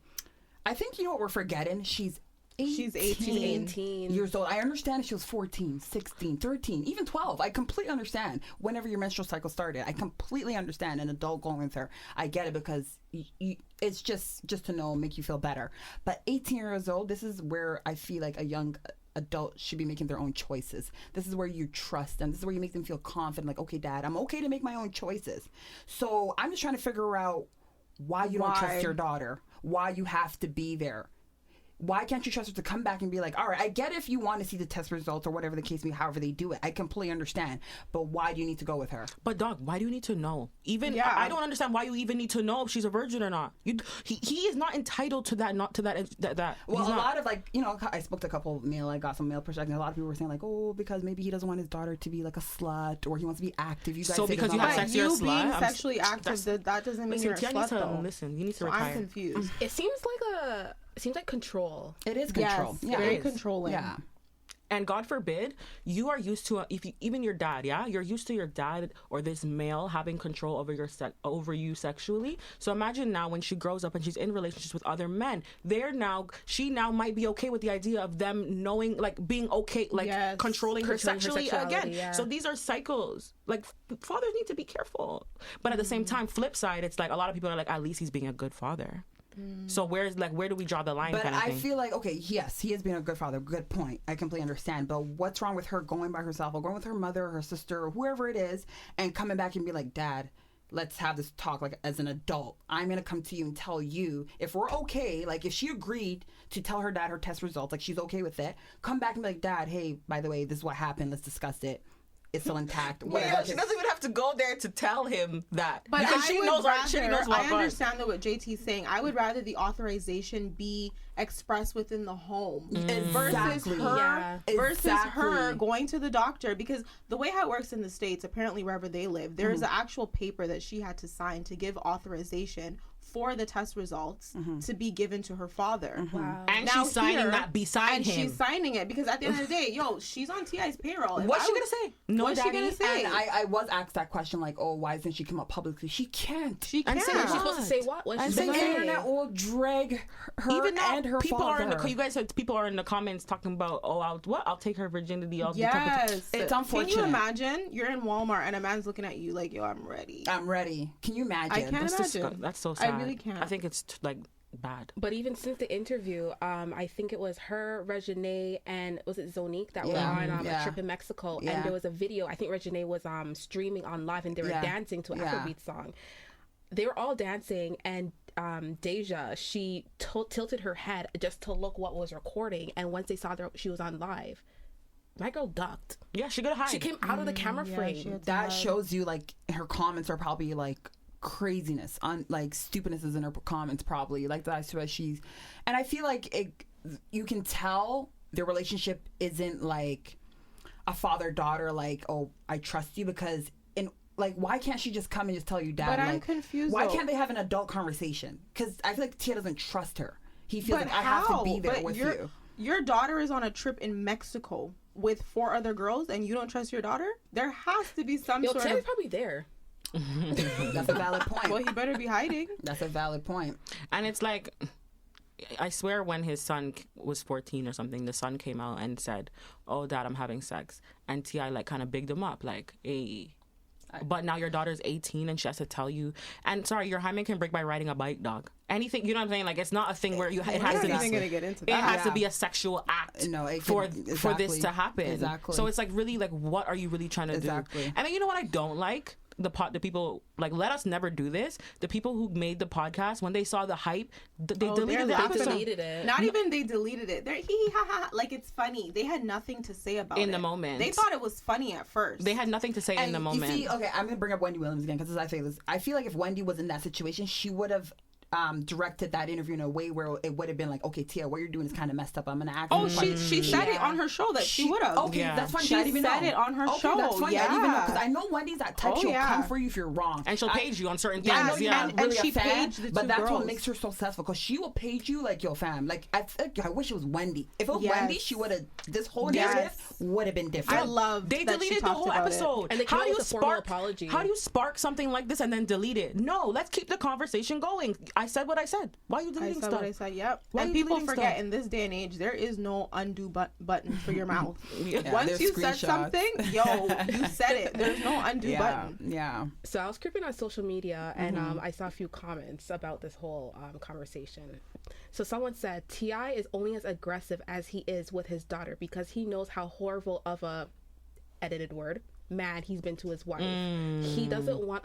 I think you know what we're forgetting. She's 18 years old. I understand if she was 14, 16, 13, even 12. I completely understand whenever your menstrual cycle started. I completely understand an adult going with her. I get it because it's just to know, make you feel better. But 18 years old, this is where I feel like a young adult should be making their own choices. This is where you trust them. This is where you make them feel confident. Like, okay, Dad, I'm okay to make my own choices. So I'm just trying to figure out why you don't trust your daughter. why you have to be there. Why can't you trust her to come back and be like, all right, I get if you want to see the test results or whatever the case may be, however they do it. I completely understand. But why do you need to go with her? But dog, why do you need to know? Even I don't understand why you even need to know if she's a virgin or not. He is not entitled to that. Not to that. Well, a lot of I spoke to a couple of I got some male perspective. A lot of people were saying like, oh, because maybe he doesn't want his daughter to be like a slut or he wants to be active. You guys so because you have sex, you're a slut. Being sexually active, that doesn't mean you're a slut. Listen, you need to retire. I'm confused. It seems like control. It is control. Yes, very controlling. Yeah. And God forbid, you are used to even your dad, you're used to your dad or this male having control over you sexually. So imagine now when she grows up and she's in relationships with other men, she now might be okay with the idea of them knowing, like being okay, like controlling her sexually again. Yeah. So these are cycles. Like fathers need to be careful, but at the same time, flip side, it's like a lot of people are like, at least he's being a good father. So where do we draw the line? But kind of I thing? feel like, okay, yes, he has been a good father. Good point. I completely understand. But what's wrong with her going by herself or going with her mother or her sister or whoever it is and coming back and be like, Dad, let's have this talk like as an adult. I'm going to come to you and tell you if we're okay. Like if she agreed to tell her dad her test results, like she's okay with it, come back and be like, Dad, hey, by the way, this is what happened. Let's discuss it. It's still intact. Yeah, she doesn't even have to go there to tell him that. But because she knows what I understand what JT's saying. I would rather the authorization be expressed within the home versus her going to the doctor, because the way how it works in the States, apparently wherever they live, there is an actual paper that she had to sign to give authorization for the test results to be given to her father. Wow. And now she's signing that beside him. She's signing it because at the end of the day, she's on T.I.'s payroll. What's she going to say? No, what's she going to say? And I was asked that question like, oh, why doesn't she come up publicly? She can't. She can't. She's supposed to say what? What's she the internet will drag her even now, and her people father. you guys said people are in the comments talking about, oh, I'll take her virginity. Yes. It's unfortunate. Can you imagine? You're in Walmart and a man's looking at you like, yo, I'm ready. Can you imagine? I can't imagine. That's so sad. I really can't. I think it's like bad. But even since the interview, I think it was her, Regine, and was it Zonique that were on a trip in Mexico, and there was a video. I think Regine was streaming on live, and they were dancing to an Afrobeat song. They were all dancing, and Deja, she tilted her head just to look what was recording, and once they saw she was on live, my girl ducked. Yeah, she got to hide. She came out of the camera frame. That shows you like her comments are probably like craziness on like stupidness is in her comments probably like that's why she's, and I feel like you can tell their relationship isn't like a father-daughter like, oh, I trust you, because like, why can't she just come and just tell you, Dad? But like, I'm confused. Why can't they have an adult conversation? Because I feel like Tia doesn't trust her. He feels like I have to be there with you. Your daughter is on a trip in Mexico with 4 other girls, and you don't trust your daughter? There has to be some sort of. Tia's probably there. That's a valid point. Well, he better be hiding. That's a valid point. And it's like, I swear when his son was 14 or something, the son came out and said, oh, Dad, I'm having sex. And T.I. like kind of bigged him up like, hey. But now your daughter's 18 and she has to tell you. And sorry, your hymen can break by riding a bike, dog. Anything, you know what I'm saying? Like, it's not a thing where it has to be. Even gonna get into that. It has to be a sexual act for this to happen. Exactly. So it's like really like, what are you really trying to do? And then you know what I don't like? The people, like, let us never do this. The people who made the podcast, when they saw the hype, they deleted the episode. Deleted it. Not even they deleted it. They're hee ha ha. Like, it's funny. They had nothing to say about it. In the moment. They thought it was funny at first. They had nothing to say in the moment. You see, okay, I'm going to bring up Wendy Williams again, because as I say this, I feel like if Wendy was in that situation, she would have directed that interview in a way where it would have been like, okay, Tia, what you're doing is kind of messed up. I'm gonna act. Oh, she said it on her show that she would have. Okay, that's fine. She said it on her show. That's fine. I didn't even know, because I know Wendy's that type. She'll come for you if you're wrong, and she'll page you on certain things. And she paged the 2 that's what makes her so successful, because she will page you like, yo, fam. Like, I wish it was Wendy. If it was Wendy, she would have. This whole narrative would have been different. I love. They deleted the whole episode. And how do you spark something like this and then delete it? No, let's keep the conversation going. I said what I said. Why are you deleting stuff? What I said, yep. And people forget in this day and age, there is no undo button for your mouth. Once you said something, you said it. There's no undo button. Yeah. So I was creeping on social media, and I saw a few comments about this whole conversation. So someone said, T.I. is only as aggressive as he is with his daughter because he knows how horrible of a, edited word, mad he's been to his wife. He doesn't want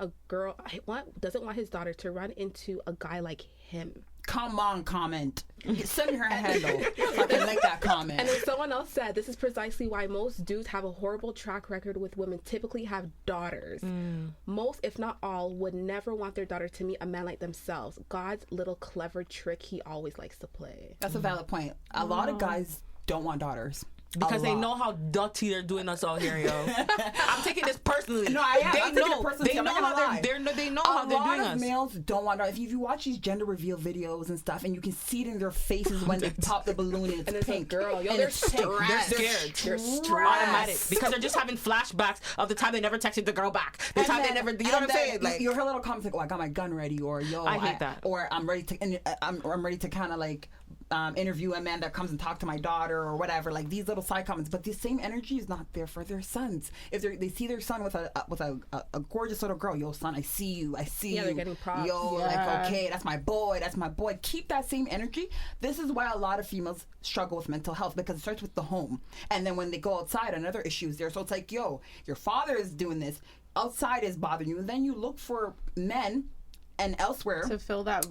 doesn't want his daughter to run into a guy like him. Come on, comment. Send me her handle so I can like that comment. And then someone else said, this is precisely why most dudes have a horrible track record with women, typically have daughters. Most, if not all, would never want their daughter to meet a man like themselves. God's little clever trick he always likes to play. That's a valid point. A lot of guys don't want daughters. Because they know how dirty they're doing us all here, yo. I'm taking this personally. No, I am. They know how they're doing us. A lot of males don't want to. If you watch these gender reveal videos and stuff, and you can see it in their faces when they pop the balloon and it's pink. Girl, yo, they're stressed. They're scared. They're stressed. Automatic. Because they're just having flashbacks of the time they never texted the girl back. The time they never, you know what I'm saying? Like, you hear little comments like, "Oh, I got my gun ready," or "Yo, I hate that," or "I'm ready to kind of like." Interview a man that comes and talk to my daughter or whatever, like these little side comments, but the same energy is not there for their sons. If they see their son with a gorgeous little girl, yo son, I see you, they're getting props. Yo, like, okay, that's my boy. Keep that same energy. This is why a lot of females struggle with mental health, because it starts with the home, and then when they go outside, another issue is there. So it's like, yo, your father is doing this, outside is bothering you, and then you look for men and elsewhere to fill that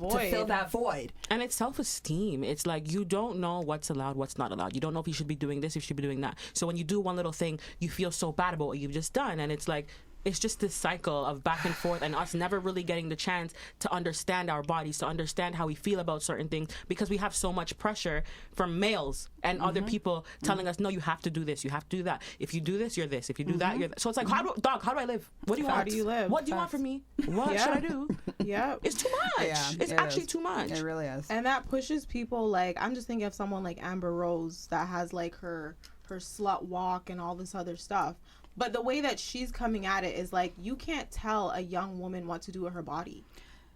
void. And it's self-esteem. It's like you don't know what's allowed, what's not allowed. You don't know if you should be doing this, if you should be doing that. So when you do one little thing, you feel so bad about what you've just done. And it's like, it's just this cycle of back and forth, and us never really getting the chance to understand our bodies, to understand how we feel about certain things, because we have so much pressure from males and other people telling us, no, you have to do this, you have to do that. If you do this, you're this. If you do that, you're that. So it's like, how do I live? What do you want? How do you live? What do you want from me? What should I do? Yeah. It's too much. Yeah, it's actually too much. It really is. And that pushes people, like, I'm just thinking of someone like Amber Rose that has like her slut walk and all this other stuff. But the way that she's coming at it is like, you can't tell a young woman what to do with her body.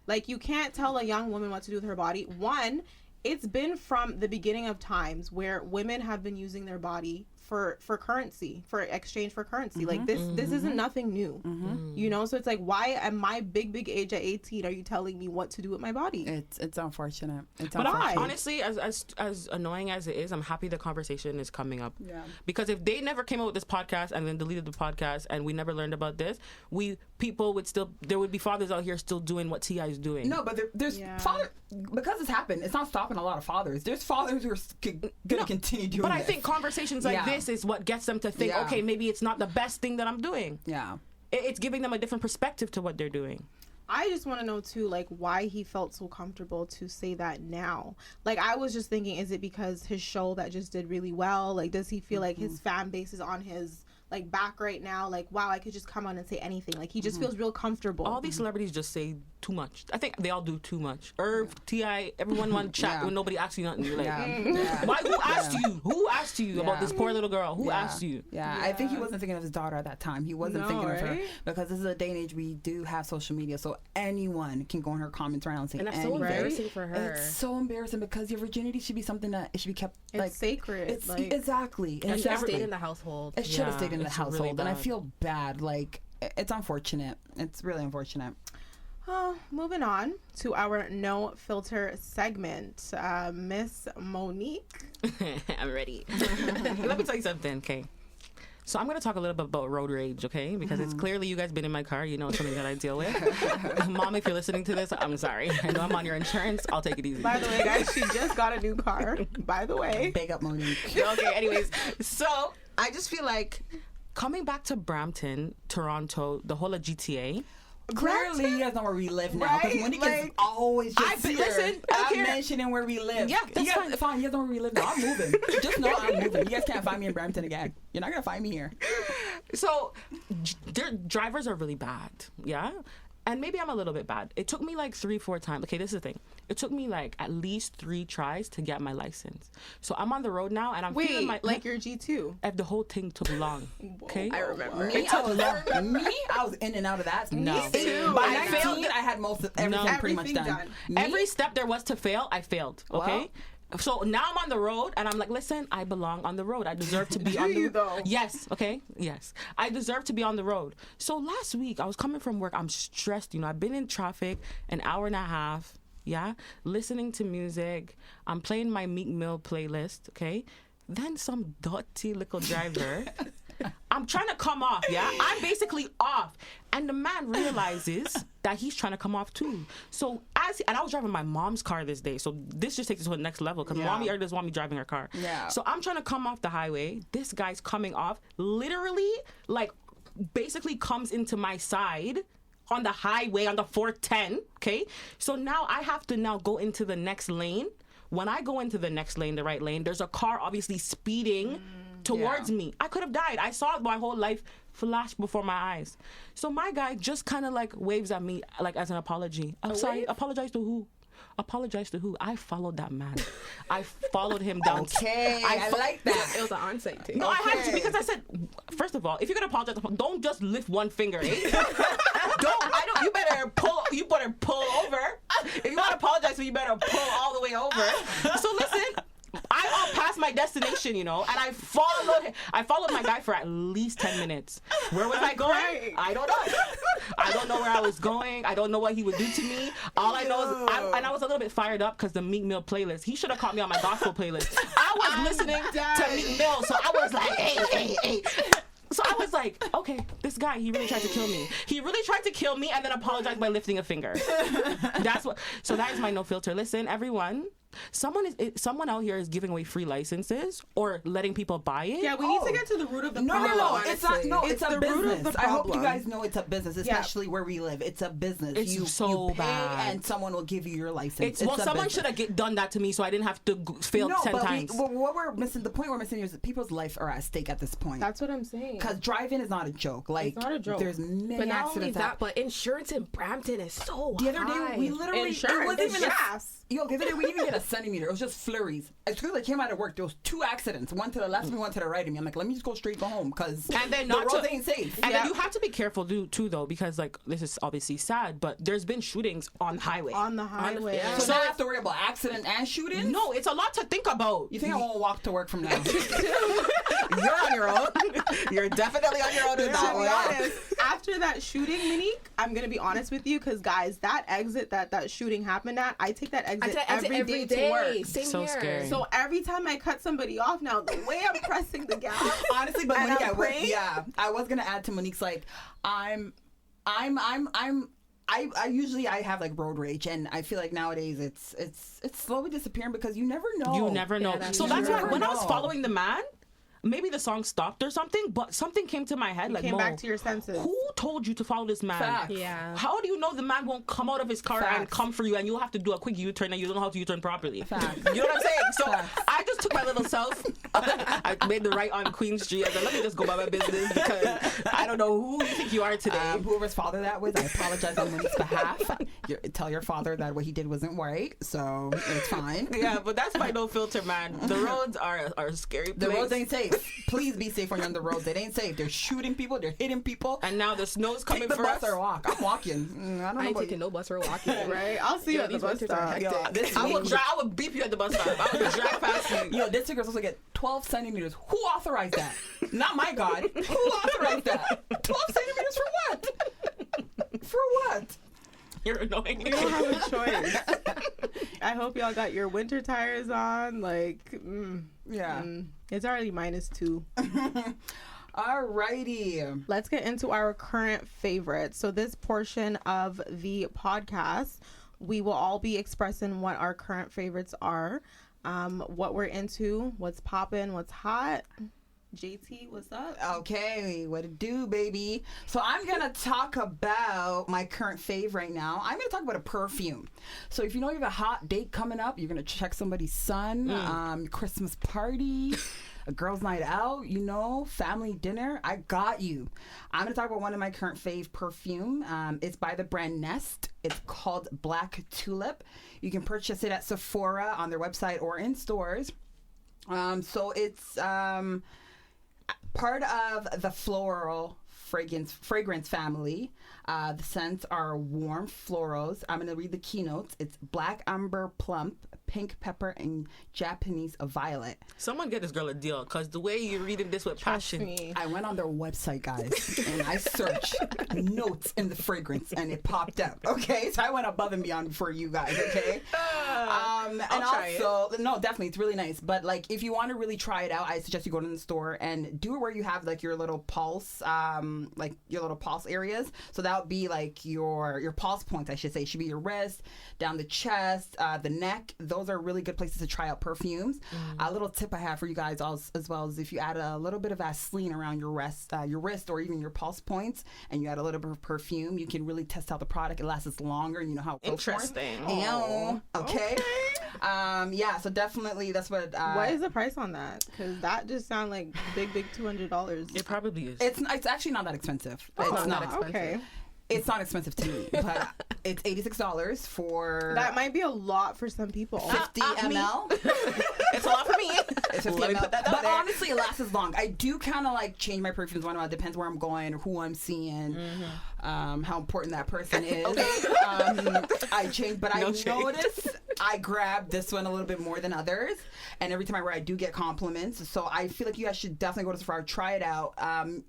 Like, you can't tell a young woman what to do with her body. One, it's been from the beginning of times where women have been using their body for currency, for exchange for currency. Like, this isn't nothing new. You know? So it's like, why at my big age at 18 are you telling me what to do with my body? It's unfortunate. But honestly, as annoying as it is, I'm happy the conversation is coming up. Yeah. Because if they never came out with this podcast and then deleted the podcast and we never learned about this, there would be fathers out here still doing what T.I. is doing. No, but there's father, because it's happened, it's not stopping a lot of fathers. There's fathers who are going to continue doing But this. I think conversations like this is what gets them to think, okay, maybe it's not the best thing that I'm doing. Yeah. It's giving them a different perspective to what they're doing. I just want to know too, like, why he felt so comfortable to say that now. Like, I was just thinking, is it because his show that just did really well? Like, does he feel like his fan base is on his like back right now? Like, wow, I could just come on and say anything. Like, he just feels real comfortable. All these celebrities just say too much. I think they all do too much. Irv, T.I., everyone want to chat when nobody asks you nothing. You're like, why? Who asked you? Who asked you about this poor little girl? Who asked you? I think he wasn't thinking of his daughter at that time. He wasn't thinking of her, because this is a day and age we do have social media, so anyone can go in her comments right now and say anything. And that's so embarrassing for her. It's so embarrassing, because your virginity should be something that it should be kept like sacred. It's like, exactly. It should have stayed in the household. It should have stayed in the household, really, and I feel bad. Like, it's unfortunate. It's really unfortunate. Moving on to our no filter segment, Miss Monique. I'm ready. Let me tell you something, okay? So I'm going to talk a little bit about road rage, okay? Because it's clearly you guys been in my car. You know it's something that I deal with. Mom, if you're listening to this, I'm sorry. I know I'm on your insurance. I'll take it easy. By the way, guys, she just got a new car. By the way. Big up, Monique. Okay, anyways. So I just feel like coming back to Brampton, Toronto, the whole of GTA... Clearly, you guys know where we live now, because Monique is always just mentioning where we live. Yeah, that's fine. You guys know where we live now. I'm moving. Just know I'm moving. You guys can't find me in Brampton again. You're not gonna find me here. So, their drivers are really bad. Yeah. And maybe I'm a little bit bad. It took me like 3-4 times. Okay, this is the thing. It took me like at least 3 tries to get my license. So I'm on the road now, and I'm feeling my... like your G2? The whole thing took long. Okay? I remember. I was in and out of that. No. Me too. By 19, I had most of everything pretty much done. Every step there was to fail, I failed. Okay? Well, so now I'm on the road, and I'm like, listen, I belong on the road. I deserve to be on the road. Yes, okay? Yes. I deserve to be on the road. So last week, I was coming from work. I'm stressed. You know, I've been in traffic an hour and a half, yeah? Listening to music. I'm playing my Meek Mill playlist, okay? Then some dirty little driver... I'm trying to come off, yeah? I'm basically off. And the man realizes that he's trying to come off too. So and I was driving my mom's car this day, so this just takes it to the next level because mommy already doesn't want me driving her car. Yeah. So I'm trying to come off the highway. This guy's coming off, literally, like, basically comes into my side on the highway on the 410. Okay. So now I have to now go into the next lane. When I go into the next lane, the right lane, there's a car obviously speeding towards me. I could have died. I saw my whole life flash before my eyes. So my guy just kind of like waves at me like as an apology. I'm sorry. Apologize to who? Apologize to who? I followed that man. I followed him down. Okay, I like that. It was an on-site thing. No, I had to, because I said, first of all, if you're gonna apologize, don't just lift one finger, eh? You better pull over. If you want to apologize, so you better pull all the way over. So listen, I all past my destination, and I followed my guy for at least 10 minutes. Where was I going? I don't know. I don't know where I was going. I don't know what he would do to me. All I know is, I was a little bit fired up because the Meek Mill playlist. He should have caught me on my gospel playlist. I was listening to Meek Mill, so I was like, hey. So I was like, okay, this guy, he really tried to kill me. He really tried to kill me and then apologized by lifting a finger. So that is my no filter. Listen, everyone, someone out here is giving away free licenses or letting people buy it. Yeah, we need to get to the root of the problem. No, it's not. No, it's a the root business. of the I hope you problem. guys know it's a business, especially where we live. It's a business. It's you so pay bad. and someone will give you your license. Someone should have done that to me so I didn't have to fail 10 times. What we're missing, the point we're missing is that people's life are at stake at this point. That's what I'm saying. Because driving is not a joke. Like, it's not a joke. There's many but not accidents. only that, but insurance in Brampton is so the other high. day, we literally, Insurance. it wasn't even Yes. the other day we didn't even get a centimeter. It was just flurries. As soon as I came out of work, there was 2 accidents. One to the left of me, one to the right of me. I'm like, let me just go straight go home because the roads ain't safe. And then you have to be careful too, though, because like this is obviously sad, but there's been shootings on the highway. So now I have to worry about accident and shooting? No, it's a lot to think about. You think I won't walk to work from now? You're on your own. You're definitely on your own with that To be one. honest, after that shooting, Monique, I'm gonna be honest with you, because guys, that exit that shooting happened at, I take that exit every day to work. Same So here. scary. So every time I cut somebody off now, the way I'm pressing the gas, Honestly, but and Monique, I was gonna add to Monique's like, I usually have like road rage, and I feel like nowadays it's slowly disappearing because you never know. You never know. Yeah, so you that's why never when I was know. following the man, maybe the song stopped or something, but something came to my head. you Like, came Mo, back to your senses. who told you to follow this man? Facts. Yeah. How do you know the man won't come out of his car and Facts. come for you, and you'll have to do a quick U-turn, and you don't know how to U-turn properly? Facts. You know what I'm saying? So Facts. I just took my little self. I made the right on Queen Street. I said, let me just go by my business because I don't know who you think you are today. Whoever's father that was, I apologize on Monique's behalf. Tell your father that what he did wasn't right, so it's fine. Yeah, but that's my no filter, man. The roads are a scary place. The roads ain't safe. Please be safe when you're on the roads. It ain't safe. They're shooting people. They're hitting people. And now the snow's coming Take the for bus us. or walk. I'm walking. I don't I know ain't about taking no bus or walking. Right? I'll see you at the these bus winters are stop. hectic. Yo, this I week- will beep you at the bus stop. I will drag past you. Yo, this figure's supposed to get 12 centimeters. Who authorized that? Not my God. Who authorized that? 12 centimeters for what? For what? You're annoying. We don't have a choice. I hope y'all got your winter tires on. It's already -2. Alrighty. Let's get into our current favorites. So this portion of the podcast, we will all be expressing what our current favorites are, what we're into, what's popping, what's hot. JT, what's up? Okay, what it do, baby? So I'm gonna talk about my current fave right now. I'm gonna talk about a perfume. So if you know you have a hot date coming up, you're gonna check somebody's son, Christmas party, a girls' night out, family dinner. I got you. I'm gonna talk about one of my current fave perfume. It's by the brand Nest. It's called Black Tulip. You can purchase it at Sephora on their website or in stores. So it's part of the floral fragrance family. The scents are warm florals. I'm going to read the keynotes. It's black amber plum, pink pepper, and Japanese violet. Someone get this girl a deal, because the way you're reading this with passion. Me. I went on their website, guys, and I searched notes in the fragrance, and it popped up. Okay, so I went above and beyond for you guys. Okay, And also, no, definitely, it's really nice. But like, if you want to really try it out, I suggest you go to the store and do it where you have like your little pulse, like your little pulse areas. So that would be like your pulse points, I should say. It should be your wrist, down the chest, the neck. Those are really good places to try out perfumes. A little tip I have for you guys as well is if you add a little bit of Vaseline around your wrist, or even your pulse points, and you add a little bit of perfume, you can really test out the product. It lasts longer, and you know how it goes. Interesting. Okay. Yeah, so definitely that's what. What is the price on that? Because that just sounds like big $200. It probably is. It's actually not that expensive. It's not expensive. Okay. It's not expensive to me, but it's $86 for. That might be a lot for some people. 50 ml. It's a lot for me. It's 50 ml. But honestly, it lasts as long. I do kind of like change my perfumes one. It depends where I'm going, who I'm seeing, how important that person is. I change, but I notice I grab this one a little bit more than others, and every time I wear, I do get compliments. So I feel like you guys should definitely go to the store, try it out.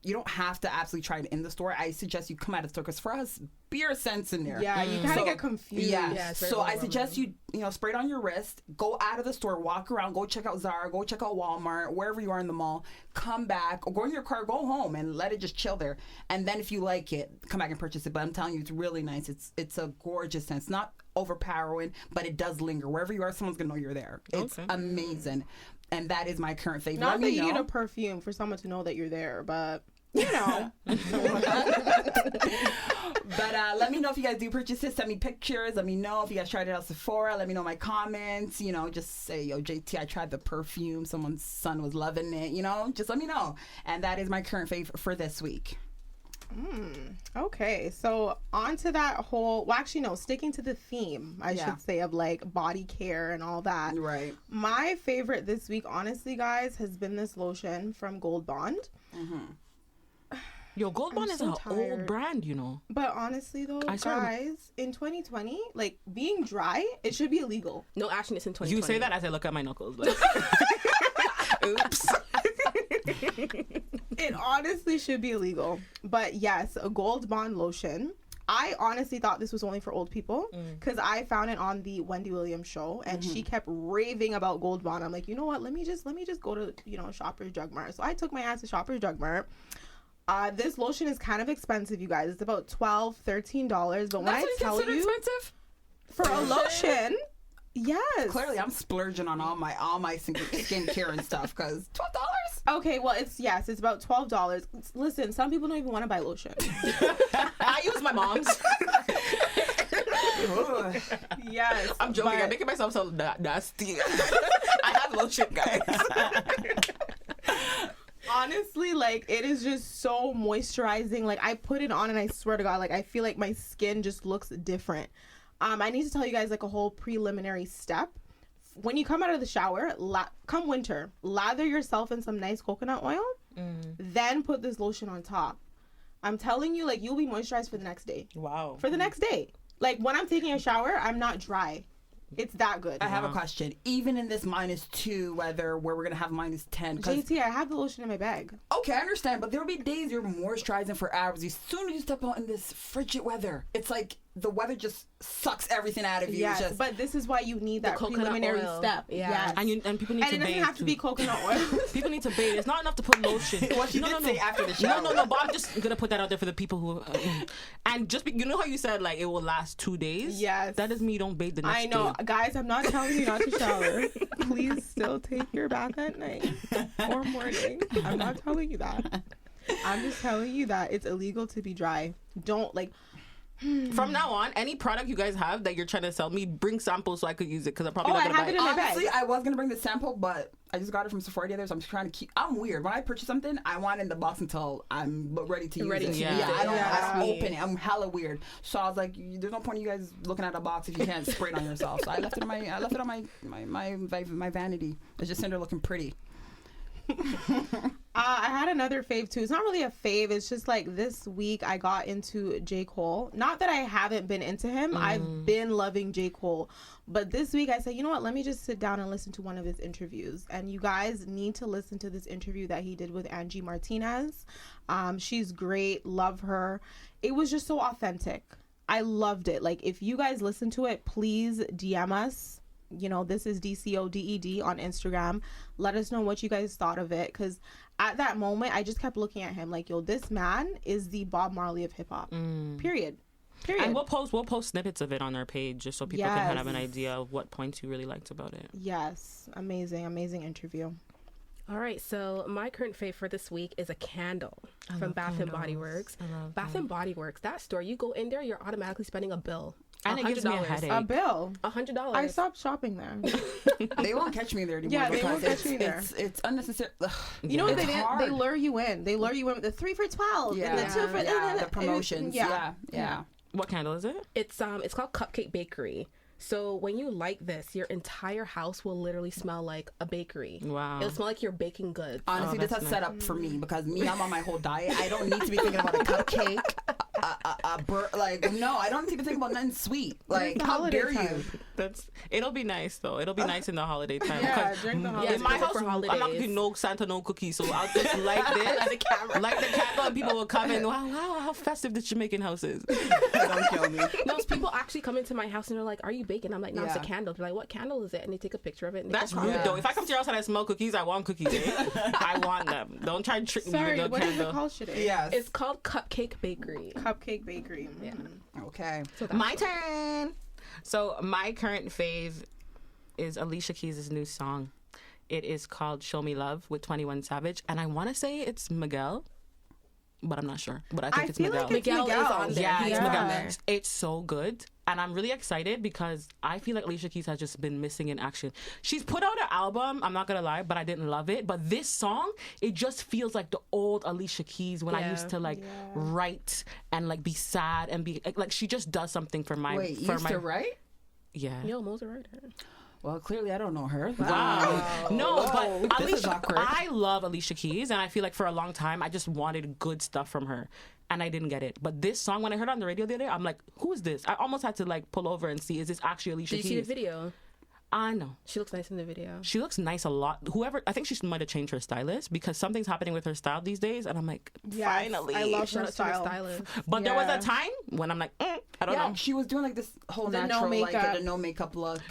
You don't have to absolutely try it in the store. I suggest you come out of the store because for us, beer scents in there. Yeah, you kind of get confused. Yeah, so I suggest you spray it on your wrist, go out of the store, walk around, go check out Zara, go check out Walmart, wherever you are in the mall, come back, or go in your car, go home, and let it just chill there. And then if you like it, come back and purchase it. But I'm telling you, it's really nice. It's a gorgeous scent. It's not overpowering, but it does linger. Wherever you are, someone's gonna know you're there. It's amazing. And that is my current favorite. Not that you need a perfume for someone to know that you're there, but you know. But let me know if you guys do purchase it. Send me pictures. Let me know if you guys tried it out Sephora. Let me know in my comments. Just say, yo, JT, I tried the perfume. Someone's son was loving it. Just let me know. And that is my current favorite for this week. Okay, so on to that whole, sticking to the theme, I should say, of like body care and all that. Right. My favorite this week, honestly, guys, has been this lotion from Gold Bond. Yo, Gold Bond is an old brand, But honestly, though, guys, in 2020, like, being dry, it should be illegal. No actionist in 2020. You say that as I look at my knuckles. Like, oops. It honestly should be illegal. But yes, a Gold Bond lotion. I honestly thought this was only for old people because I found it on the Wendy Williams show, and she kept raving about Gold Bond. I'm like, you know what? Let me just go to Shoppers Drug Mart. So I took my ass to Shoppers Drug Mart. This lotion is kind of expensive, you guys. It's about $12, $13. But when I tell you, expensive for a lotion, yes. Clearly, I'm splurging on all my skincare and stuff because $12. Okay, well, it's about $12. Listen, some people don't even want to buy lotion. I use my mom's. Yes, I'm joking. I'm making myself so nasty. I have lotion, guys. Honestly, like, it is just so moisturizing. Like, I put it on and I swear to God, like, I feel like my skin just looks different. I need to tell you guys, like, a whole preliminary step. When you come out of the shower, come winter, lather yourself in some nice coconut oil, then put this lotion on top. I'm telling you, like, you'll be moisturized for the next day. Wow. For the next day. Like, when I'm taking a shower, I'm not dry. It's that good. I have a question. Even in this -2 weather where we're going to have -10. JT, I have the lotion in my bag. Okay, I understand. But there will be days you're moisturizing for hours. As soon as you step out in this frigid weather, it's like the weather just sucks everything out of you. Yes, but this is why you need that preliminary step. Yes. And people need to bathe. And it doesn't have to be coconut oil. People need to bathe. It's not enough to put lotion. What you did say after the shower. No, but I'm just going to put that out there for the people who... and just, you know how you said, like, it will last 2 days? Yes. That doesn't mean you don't bathe the next day. I know. Guys, I'm not telling you not to shower. Please still take your bath at night or morning. I'm not telling you that. I'm just telling you that it's illegal to be dry. Don't, like... From now on, any product you guys have that you're trying to sell me, bring samples so I could use it because I'm probably not going to buy it. Honestly, I was going to bring the sample, but I just got it from Sephora the other, so I'm just trying to keep... I'm weird. When I purchase something, I want it in the box until I'm ready to use it. Yeah, I don't open it. I'm hella weird. So I was like, there's no point in you guys looking at a box if you can't spray it on yourself. So I left it on my vanity. It's just in there looking pretty. I had another fave too. It's not really a fave. It's just like this week I got into J. Cole. Not that I haven't been into him. I've been loving J. Cole. But this week I said, you know what? Let me just sit down and listen to one of his interviews. And you guys need to listen to this interview that he did with Angie Martinez. She's great. Love her. It was just so authentic. I loved it. Like, if you guys listen to it, please DM us This is Dcoded on Instagram. Let us know what you guys thought of it, because at that moment I just kept looking at him like, yo, this man is the Bob Marley of hip hop. Period. And we'll post snippets of it on our page just so people can kind of have an idea of what points you really liked about it. Yes, amazing interview. All right, so my current fave for this week is a candle from Bath and Body Works. Bath and Body Works, that store, you go in there, you're automatically spending a bill. And it gives me a headache. A bill. $100. I stopped shopping there. They won't catch me there anymore. Yeah, they won't catch me there. It's unnecessary. Ugh. You know what they did? They lure you in. They lure you in with the 3 for $12 and the 2 for the promotions. Yeah. What candle is it? It's called Cupcake Bakery. So when you light this, your entire house will literally smell like a bakery. Wow. It'll smell like you're baking goods. Honestly, this is set up for me because I'm on my whole diet. I don't need to be thinking about a cupcake. No, I don't need to be thinking about nothing sweet. Like, how dare you? It'll be nice though. It'll be nice in the holiday time. Yeah, during the holidays. In my house, I'm not getting no Santa, no cookies. So I'll just light this, like the candle, and people will come in. Wow, how festive this Jamaican house is. Don't kill me. Those people actually come into my house and they're like, "Are you baking?" I'm like, "No, it's a candle." They're like, "What candle is it?" And they take a picture of it. And That's rude though. If I come to your house and I smell cookies, I want cookies. I want them. Don't try to trick me with the what candle. is it called today? Yes. It's called Cupcake Bakery. Cupcake Bakery. Yeah. Okay. So My turn. So my current fave is Alicia Keys' new song. It is called Show Me Love with 21 Savage. And I want to say it's Miguel, but I'm not sure. But I think it's Miguel. Like Miguel is on there. Yeah, it's Miguel. It's so good. And I'm really excited because I feel like Alicia Keys has just been missing in action. She's put out an album, I'm not going to lie, but I didn't love it. But this song, it just feels like the old Alicia Keys when I used to write and be sad and be like she just does something for my... Wait, you used to write? Yeah. Yo, Mo's a writer. Well, clearly I don't know her. Wow. No, but this is awkward. I love Alicia Keys, and I feel like for a long time I just wanted good stuff from her, and I didn't get it. But this song, when I heard it on the radio the other day, I'm like, who is this? I almost had to pull over and see, is this actually Alicia Keys? Did you see the video? I know. She looks nice in the video. She looks nice a lot. I think she might have changed her stylist because something's happening with her style these days, and I'm like, finally. I love her style. But there was a time when I'm like, I don't know. She was doing this whole natural, the no makeup look.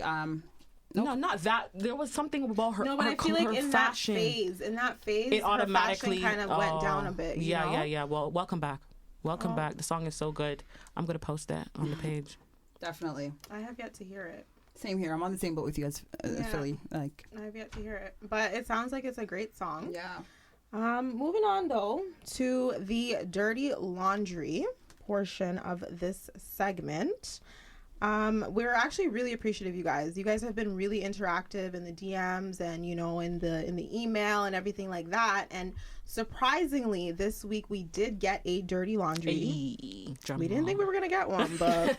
No, not that. There was something about her. No, but I feel like in fashion. that phase, it automatically kind of went down a bit. You know? Yeah. Well, welcome back. Welcome back. The song is so good. I'm gonna post that on the page. Definitely. I have yet to hear it. Same here. I'm on the same boat with you as Philly. I have yet to hear it, but it sounds like it's a great song. Yeah. Moving on though to the dirty laundry portion of this segment. We're actually really appreciative, you guys. You guys have been really interactive in the DMs and in the email and everything like that. And surprisingly, this week we did get a dirty laundry. Hey, we didn't think we were gonna get one, but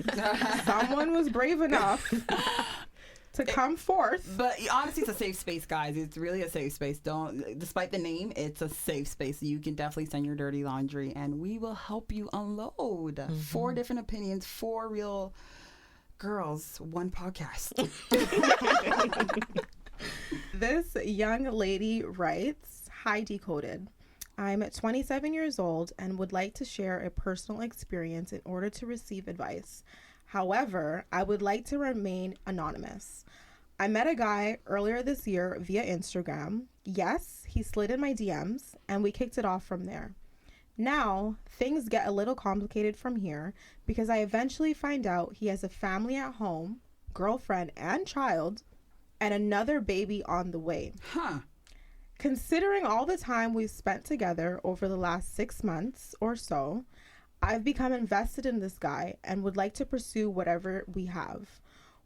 someone was brave enough to come forth. But honestly, it's a safe space, guys. It's really a safe space. Despite the name, it's a safe space. You can definitely send your dirty laundry, and we will help you unload. Mm-hmm. 4 different opinions, 4 real girls, 1 podcast. This young lady writes, "Hi, Decoded. I'm 27 years old and would like to share a personal experience in order to receive advice. However, I would like to remain anonymous. I met a guy earlier this year via Instagram. Yes, he slid in my DMs and we kicked it off from there. Now, things get a little complicated from here because I eventually find out he has a family at home, girlfriend and child, and another baby on the way. Considering all the time we've spent together over the last 6 months or so, I've become invested in this guy and would like to pursue whatever we have.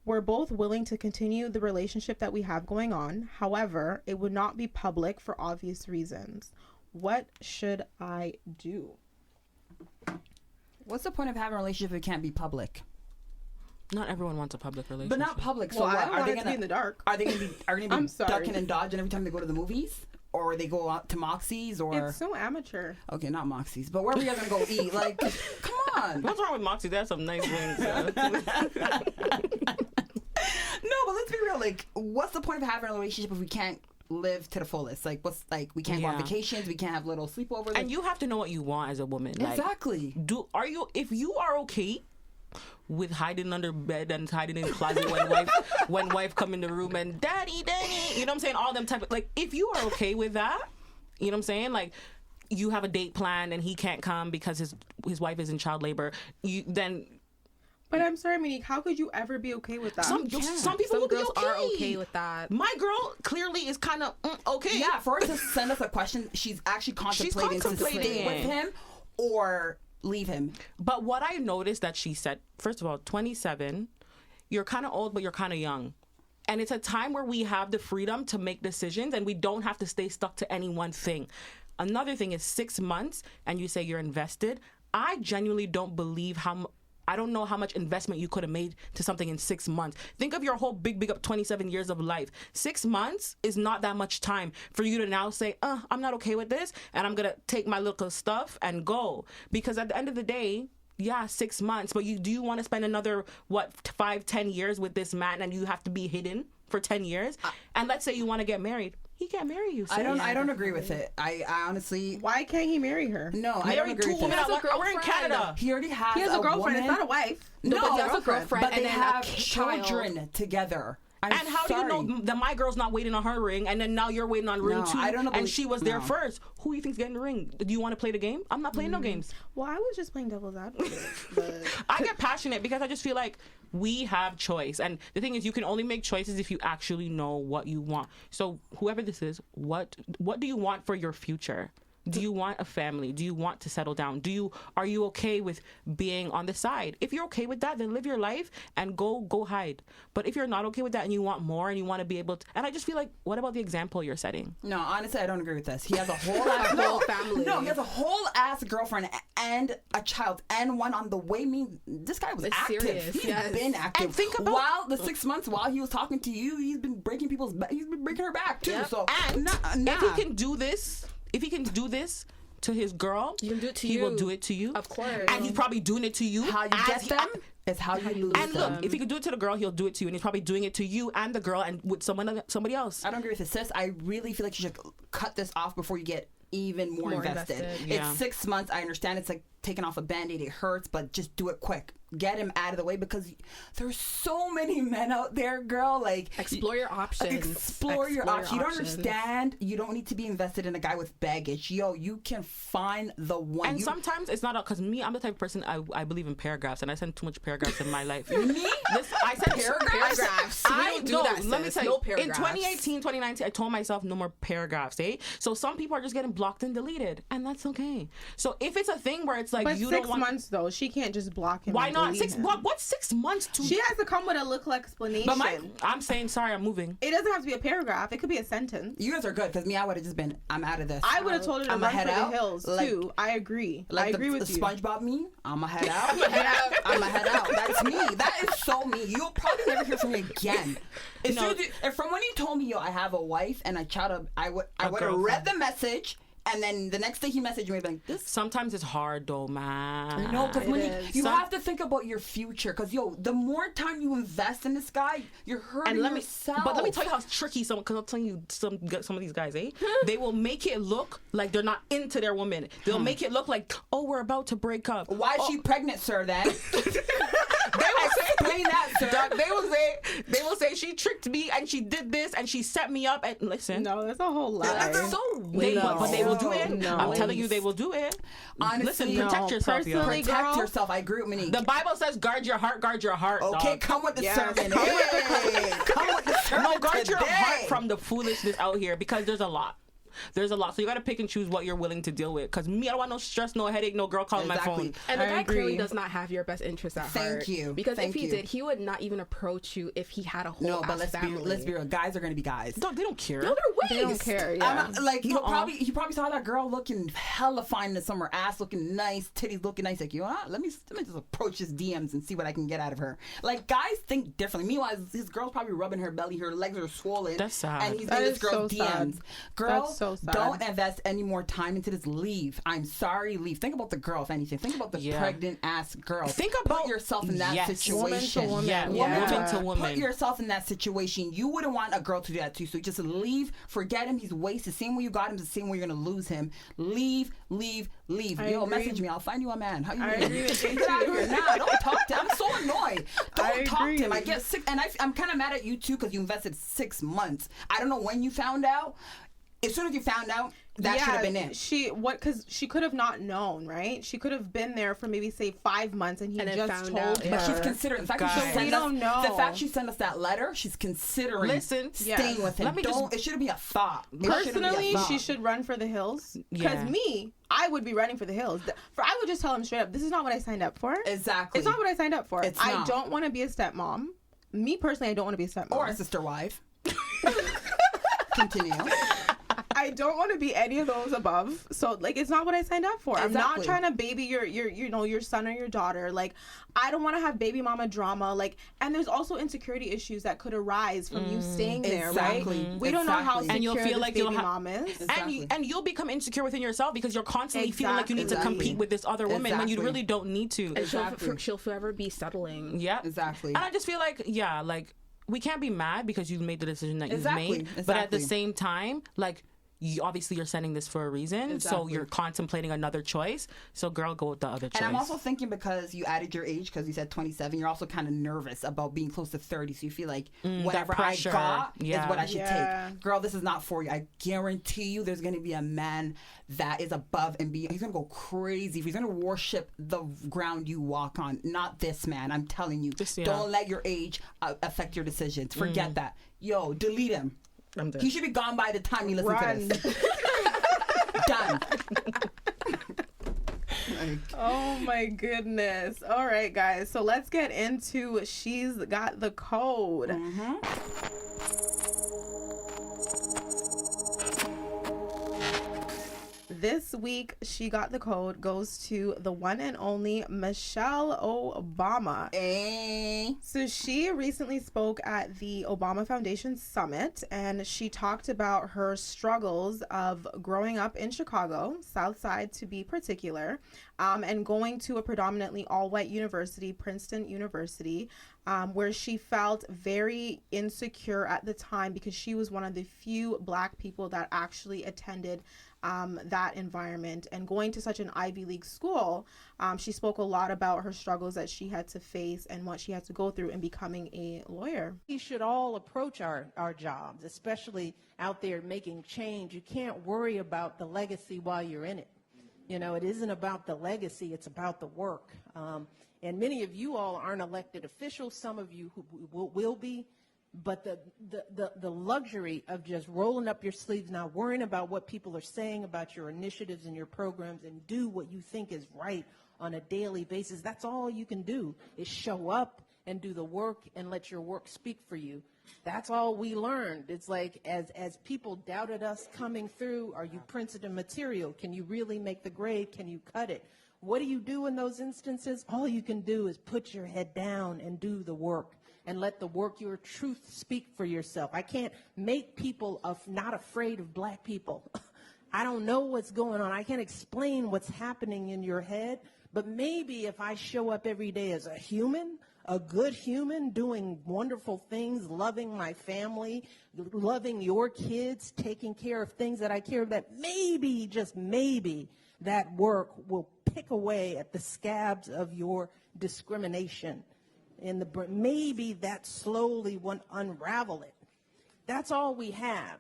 We're both willing to continue the relationship that we have going on. However, it would not be public for obvious reasons. What should I do?" What's the point of having a relationship if it can't be public? Not everyone wants a public relationship. But not public. So well, what? I don't want it to be in the dark. Are they gonna be ducking and dodging every time they go to the movies? Or they go out to Moxie's, or... It's so amateur. Okay, not Moxie's, but where are we gonna go eat? Come on. What's wrong with Moxie? They have some nice wings. No, but let's be real. What's the point of having a relationship if we can't live to the fullest? We can't go on vacations, we can't have little sleepovers. And you have to know what you want as a woman. Exactly. If you are okay with hiding under bed and hiding in the closet when wife come in the room and daddy, you know what I'm saying? All them type of, like, if you are okay with that, you know what I'm saying? Like, you have a date planned and he can't come because his wife is in child labor, then. But I'm sorry, Monique, how could you ever be okay with that? Some people girls okay. are okay with that. My girl clearly is kind of okay. Yeah, for her to send us a question, she's actually contemplating to stay with him or leave him. But what I noticed that she said, first of all, 27, you're kind of old, but you're kind of young. And it's a time where we have the freedom to make decisions and we don't have to stay stuck to any one thing. Another thing is 6 months and you say you're invested. I genuinely don't believe I don't know how much investment you could have made to something in 6 months. Think of your whole big up 27 years of life. 6 months is not that much time for you to now say, I'm not okay with this, and I'm going to take my little stuff and go. Because at the end of the day, yeah, 6 months, but do you want to spend another, 5-10 years with this man and you have to be hidden for 10 years? And let's say you want to get married. He can't marry you. So. I don't agree with it. I honestly. Why can't he marry her? No, I don't agree with it. We're in Canada. He already has. He has a girlfriend. Woman. It's not a wife. No, but he has a girlfriend, but and they then have child. children together. And how do you know that my girl's not waiting on her ring, and then now you're waiting on ring 2, and she was there first? Who do you think's getting the ring? Do you want to play the game? I'm not playing no games. Well, I was just playing devil's advocate. But... I get passionate because I just feel like we have choice, and the thing is, you can only make choices if you actually know what you want. So whoever this is, what do you want for your future? Do you want a family? Do you want to settle down? Are you okay with being on the side? If you're okay with that, then live your life and go hide. But if you're not okay with that and you want more and you want to be able to, and I just feel like, what about the example you're setting? No, honestly, I don't agree with this. He has a whole ass family. No, he has a whole ass girlfriend and a child and one on the way. This guy was active. Serious. He's been active. And think about while the 6 months while he was talking to you, he's been breaking her back too. Yep. So if he can do this. If he can do this to his girl, he will do it to you. Of course. And he's probably doing it to you. How you get them is how you lose and them. look, if he could do it to the girl, he'll do it to you. And he's probably doing it to you and the girl and with somebody else. I don't agree with it, sis. I really feel like you should cut this off before you get even more invested. Yeah. It's 6 months. I understand it's like taking off a Band-Aid. It hurts, but just do it quick. Get him out of the way because there's so many men out there, girl. Like, explore your options. Explore your options. You don't understand. You don't need to be invested in a guy with baggage. Yo, you can find the one. And sometimes it's not because me. I'm the type of person I believe in paragraphs, and I send too much paragraphs in my life. Me? I said paragraphs. I don't do that. Let me tell you. No In 2018, 2019, I told myself no more paragraphs. So some people are just getting blocked and deleted, and that's okay. So if it's a thing where it's like but you 6 don't want months though, she can't just block him. Why not? Him. What's 6 months to? She has to come with a little explanation. But I'm saying sorry, I'm moving. It doesn't have to be a paragraph. It could be a sentence. You guys are good because me, I would have just been, I'm out of this. I would have told her to run for the hills like, too. I agree. Like I agree with the you. SpongeBob me, I'ma head out. I'ma head out. That's me. That is so me. You'll probably never hear from me again. And from when you told me, yo, I have a wife and a child, I would have read the message. And then the next day he messaged me like this. Sometimes it's hard though, man. No, because when you have to think about your future. Because the more time you invest in this guy, you're hurting yourself. But let me tell you how tricky because I'm telling you some of these guys, they will make it look like they're not into their woman. They'll make it look like, oh, we're about to break up. Why is she pregnant, sir? Then they will say, explain that, sir. They will say she tricked me and she did this and she set me up. And listen, no, that's a whole lie. That's so weird. But they will do it. No. I'm telling you, they will do it. Honestly, listen, protect yourself, yo. Protect yourself. I agree with Monique. The Bible says, guard your heart, Okay, dog. come with the sermon. Come with the sermon. No, guard today. your heart from the foolishness out here because there's a lot. There's a lot. So you got to pick and choose what you're willing to deal with. Because me, I don't want no stress, no headache, no girl calling my phone. And the guy clearly does not have your best interest at heart. Thank you. Because if he did, he would not even approach you if he had a whole family. Let's be real. Guys are going to be guys. No, they don't care. No, they're waste. They don't care. Yeah. He probably saw that girl looking hella fine in the summer, ass looking nice, titties looking nice. Like, you know what? Let me just approach his DMs and see what I can get out of her. Like, guys think differently. Meanwhile, his girl's probably rubbing her belly, her legs are swollen. That's sad. And he's in this girl's DMs. Sad. Girl, so sad. Don't invest any more time into this. Leave. I'm sorry, leave. Think about the girl, if anything. Think about the pregnant ass girl. Think about Put yourself in that situation. Woman to woman. Yeah, woman to woman. Put yourself in that situation. You wouldn't want a girl to do that to you. So just leave. Forget him. He's wasted. Same way you got him, the same way you're gonna lose him. Leave. Yo, message me. I'll find you a man. How you doing? agree with you Get out of too. here now. Don't talk to him. I'm so annoyed. Don't talk to him. I get sick, and I'm kind of mad at you too because you invested 6 months. I don't know when you found out. As soon as you found out, that should have been it. Because she could have not known, right? She could have been there for maybe say 5 months, and he just told her. But she's considering the fact she sent us that letter. She's considering staying with him. It shouldn't be a thought. Personally, she should run for the hills. Because I would be running for the hills. I would just tell him straight up, this is not what I signed up for. Exactly. It's not what I signed up for. I don't want to be a stepmom. Me personally, I don't want to be a stepmom or a sister wife. Continue. I don't want to be any of those above. So like, it's not what I signed up for. Exactly. I'm not trying to baby your son or your daughter. Like, I don't want to have baby mama drama. Like, and there's also insecurity issues that could arise from you staying there, right? We don't know how secure and you'll feel like baby mom is. And you'll become insecure within yourself because you're constantly feeling like you need to compete with this other woman when you really don't need to. And she'll forever be settling. Yeah, exactly. And I just feel like we can't be mad because you've made the decision that you've made, but at the same time, like, obviously you're sending this for a reason, so you're contemplating another choice. So girl, go with the other choice. And I'm also thinking, because you added your age, because you said 27, you're also kind of nervous about being close to 30, so you feel like whatever I got is what I should take. Girl, this is not for you. I guarantee you there's going to be a man that is above and beyond. He's going to go crazy. He's going to worship the ground you walk on. Not this man, I'm telling you. Don't let your age affect your decisions. Forget that. Yo, delete him. He should be gone by the time you listen to this. Done. Oh my goodness. All right, guys. So let's get into She's Got the Code. This week, She Got the Code goes to the one and only Michelle Obama. So she recently spoke at the Obama Foundation Summit, and she talked about her struggles of growing up in Chicago, South Side to be particular, and going to a predominantly all-white university, Princeton University, where she felt very insecure at the time because she was one of the few Black people that actually attended that environment. And going to such an Ivy League school, she spoke a lot about her struggles that she had to face and what she had to go through in becoming a lawyer. We should all approach our jobs, especially out there making change. You can't worry about the legacy while you're in it. You know, it isn't about the legacy, it's about the work. And many of you all aren't elected officials, some of you who will be. But the luxury of just rolling up your sleeves, not worrying about what people are saying about your initiatives and your programs, and do what you think is right on a daily basis. That's all you can do, is show up and do the work and let your work speak for you. That's all we learned. It's like, as people doubted us coming through, are you Princeton material? Can you really make the grade? Can you cut it? What do you do in those instances? All you can do is put your head down and do the work. And let the work, your truth, speak for yourself. I can't make people not afraid of Black people. I don't know what's going on. I can't explain what's happening in your head. But maybe if I show up every day as a human, a good human, doing wonderful things, loving my family, loving your kids, taking care of things that I care about, maybe, just maybe, that work will pick away at the scabs of your discrimination. Maybe that slowly won't unravel it. That's all we have,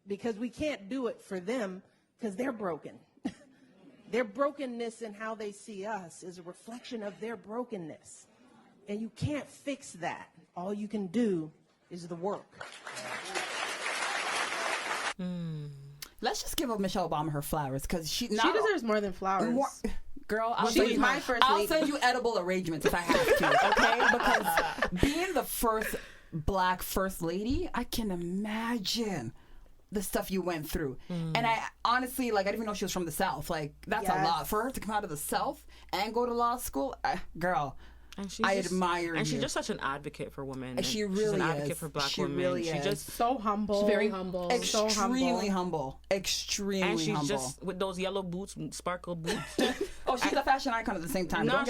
because we can't do it for them, because they're broken. Their brokenness and how they see us is a reflection of their brokenness. And you can't fix that. All you can do is the work. Let's just give Michelle Obama her flowers, because she deserves more than flowers. Girl, I'll send you edible arrangements if I have to, okay? Because being the first Black first lady, I can imagine the stuff you went through. And I honestly, I didn't even know she was from the South. Like, that's a lot. For her to come out of the South and go to law school, girl. I admire and you. she's just such an advocate for women. And she really she's an is. advocate for black she women. Really she is. just so humble. She's very humble. Extremely humble. Extremely and she's humble. just with those yellow boots, sparkle boots. Oh, she's a fashion icon at the same time. No,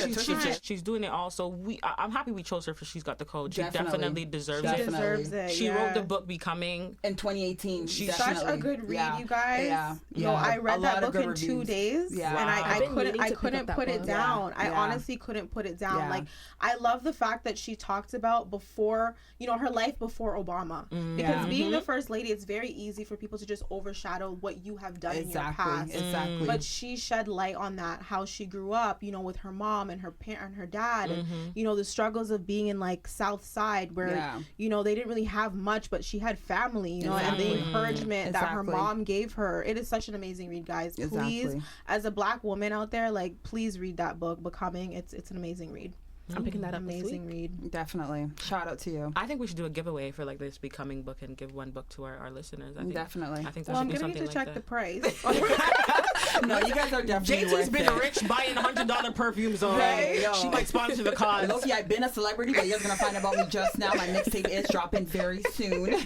she's doing it all. So I'm happy we chose her because she's got the code. She definitely deserves it. She deserves it. She wrote the book Becoming in 2018. She's such a good read, you guys. No, I read that book in 2 days, and I couldn't put it down. I honestly couldn't put it down. Like, I love the fact that she talked about before, her life before Obama, because being the first lady, it's very easy for people to just overshadow what you have done in your past. Exactly. But she shed light on that, how she grew up, with her mom and her parent and her dad, and the struggles of being in like South Side, where they didn't really have much, but she had family, and the encouragement that her mom gave her. It is such an amazing read, guys. Please, as a black woman out there, like, please read that book, Becoming. It's an amazing read. I'm picking that up. Amazing read. Definitely. Shout out to you. I think we should do a giveaway for like this Becoming book and give one book to our listeners. Definitely. I think that well, should I'm be gonna something need to like check the that. price. No, you guys are definitely JT's been rich buying $100 perfumes. She might sponsor the cause. Loki, I've been a celebrity, but you're gonna find out about me just now. My mixtape is dropping very soon.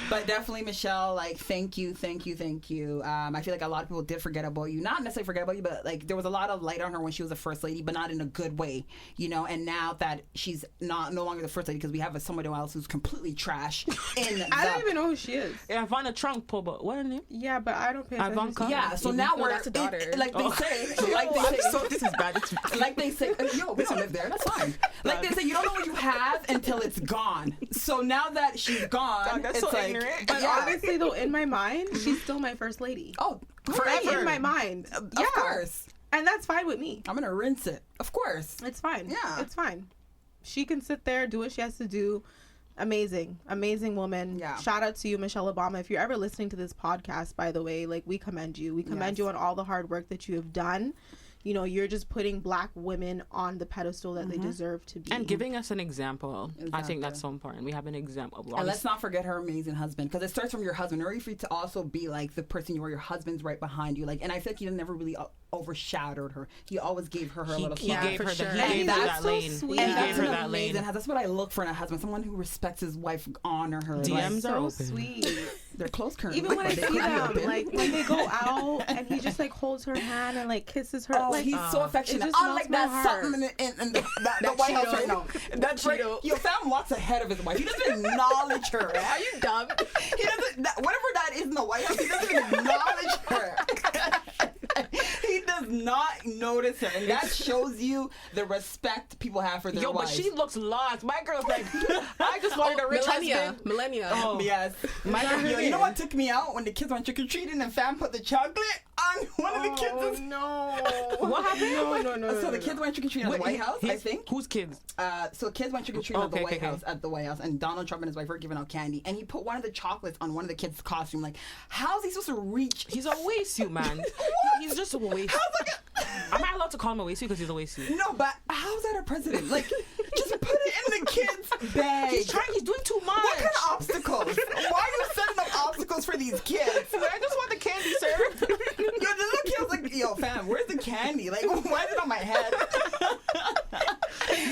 But definitely, Michelle, like, thank you. I feel like a lot of people did forget about you. Not necessarily forget about you, but like there was a lot of light on her when she was the first lady, but not in a good way, And now that she's no longer the first lady, because we have someone else who's completely trash. I don't even know who she is. Yeah, Ivana Trump, but what her name? Yeah, but I don't pay attention. Ivanka. Yeah, so now we're that's a daughter. So this is bad. Like they say, yo, we don't live there. That's fine. Like they say, you don't know what you have until it's gone. So now that she's gone, God, that's it's so like, ignorant. But honestly, though, in my mind, she's still my first lady. Oh, forever in my mind. Of course. And that's fine with me. I'm gonna rinse it. Of course. It's fine. Yeah. It's fine. She can sit there, do what she has to do. Amazing woman. Yeah. Shout out to you, Michelle Obama. If you're ever listening to this podcast, by the way, like, we commend you. We commend you on all the hard work that you have done. You're just putting black women on the pedestal that they deserve to be. And giving us an example. Exactly. I think that's so important. We have an example. And let's not forget her amazing husband, because it starts from your husband. In order for you to also be like the person you are, your husband's right behind you. Like, and I feel like you never really overshadowed her. He always gave her a little He gave her that lane. Sweet. And He gave her an that lane. That's what I look for in a husband. Someone who respects his wife, honor her. DMs are so open. sweet. They're close currently. Even when I see them, like, when they go out and he just like holds her hand and like kisses her. Oh, like, he's so affectionate. it just Unlike melts that my heart. something in the White House right now. That's right. Your fam walks ahead of his wife. He doesn't acknowledge her. Are you dumb? He doesn't. Whatever that is in the White House, he doesn't acknowledge her. He does not notice her, and that shows you the respect people have for their wives. But she looks lost. My girl's like, I just wanted a rich husband. Millennia. Oh yes. You know what took me out when the kids went trick or treating and fam put the chocolate on one of the kids. No. What happened? No. So the kids went trick or treating at the White House, I think. Whose kids? So kids went trick or treating at the White House, and Donald Trump and his wife were giving out candy, and he put one of the chocolates on one of the kids' costume. Like, how's he supposed to reach? He's a waste you, man. He's just a waste. I'm not allowed to call him a waste because he's a waste you. No, but how's that a president? Like, just put it in the kid's bag. He's doing too much. What kind of obstacles? Why are you setting up obstacles for these kids? I just want the candy, sir. Yo, the little kid was like, yo, fam, where's the candy? Like, why is it on my head?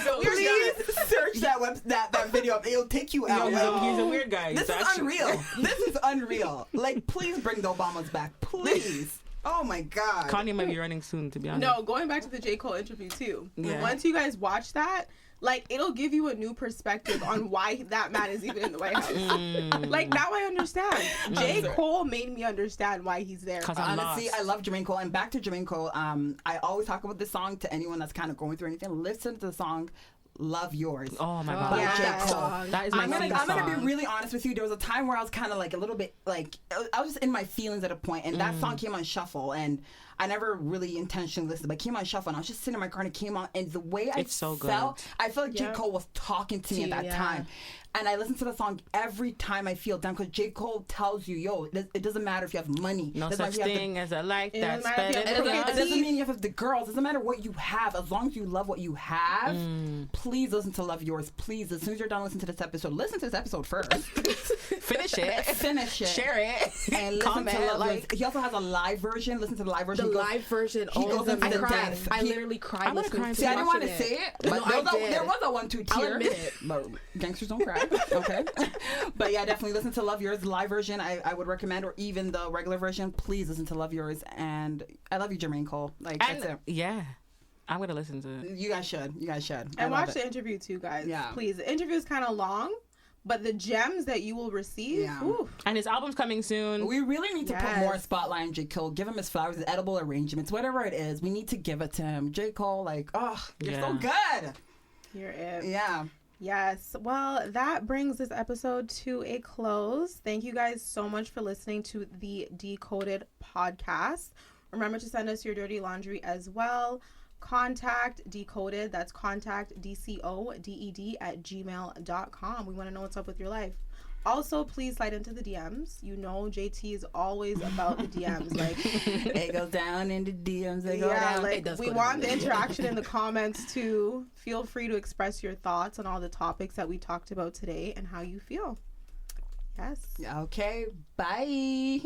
So please search that video up. It'll take you out. He's a weird guy. This is unreal. This is unreal. Like, please bring the Obamas back. Please. Oh my God. Kanye might be running soon, to be honest. No, going back to the J. Cole interview too. Yeah. Once you guys watch that, like, it'll give you a new perspective on why that man is even in the White House. Like, now I understand. J. Cole made me understand why he's there. Honestly, I love Jermaine Cole. And back to Jermaine Cole, I always talk about this song to anyone that's kind of going through anything. Listen to the song Love Yours. Oh my God. Yeah. J. Cole. That is my I'm gonna be really honest with you. There was a time where I was kind of like a little bit like, I was just in my feelings at a point, and that song came on shuffle, and I never really intentionally listened, but it came on shuffle, and I was just sitting in my car and it came on, and the way I felt like J. Cole was talking to me at that time. And I listen to the song every time I feel down, because J. Cole tells you, yo, it doesn't matter if you have money. No such thing as a life that's better. It doesn't mean you have the girls. It doesn't matter what you have. As long as you love what you have, please listen to Love Yours. Please, as soon as you're done listening to this episode, listen to this episode first. Finish it. Finish it. Share it. And listen Comment, to Love Yours. He also has a live version. Listen to the live version. live version. He goes into I the cried. depths. I literally cried. listening See, I didn't want to watching say it, but No, there was a 1-2 I'll tear. admit it. But gangsters don't cry. Okay. But yeah, definitely listen to Love Yours, the live version. I would recommend, or even the regular version. Please listen to Love Yours. And I love you, Jermaine Cole. Like, that's it. Yeah. I'm going to listen to it. You guys should. And watch the interview too, guys. Yeah. Please. The interview is kind of long, but the gems that you will receive. Yeah. And his album's coming soon. We really need to put more spotlight on J. Cole. Give him his flowers, his edible arrangements, whatever it is. We need to give it to him. J. Cole, like, oh, you're so good. You're it. Yeah. Yes. Well, that brings this episode to a close. Thank you guys so much for listening to the Dcoded podcast. Remember to send us your dirty laundry as well. Contact Dcoded. That's contact DCODED at gmail.com. We want to know what's up with your life. Also, please slide into the DMs. You know, JT is always about the DMs. Like, it goes down in the DMs. They go down. Like, we want the interaction in the comments too. Feel free to express your thoughts on all the topics that we talked about today and how you feel. Yes. Okay. Bye.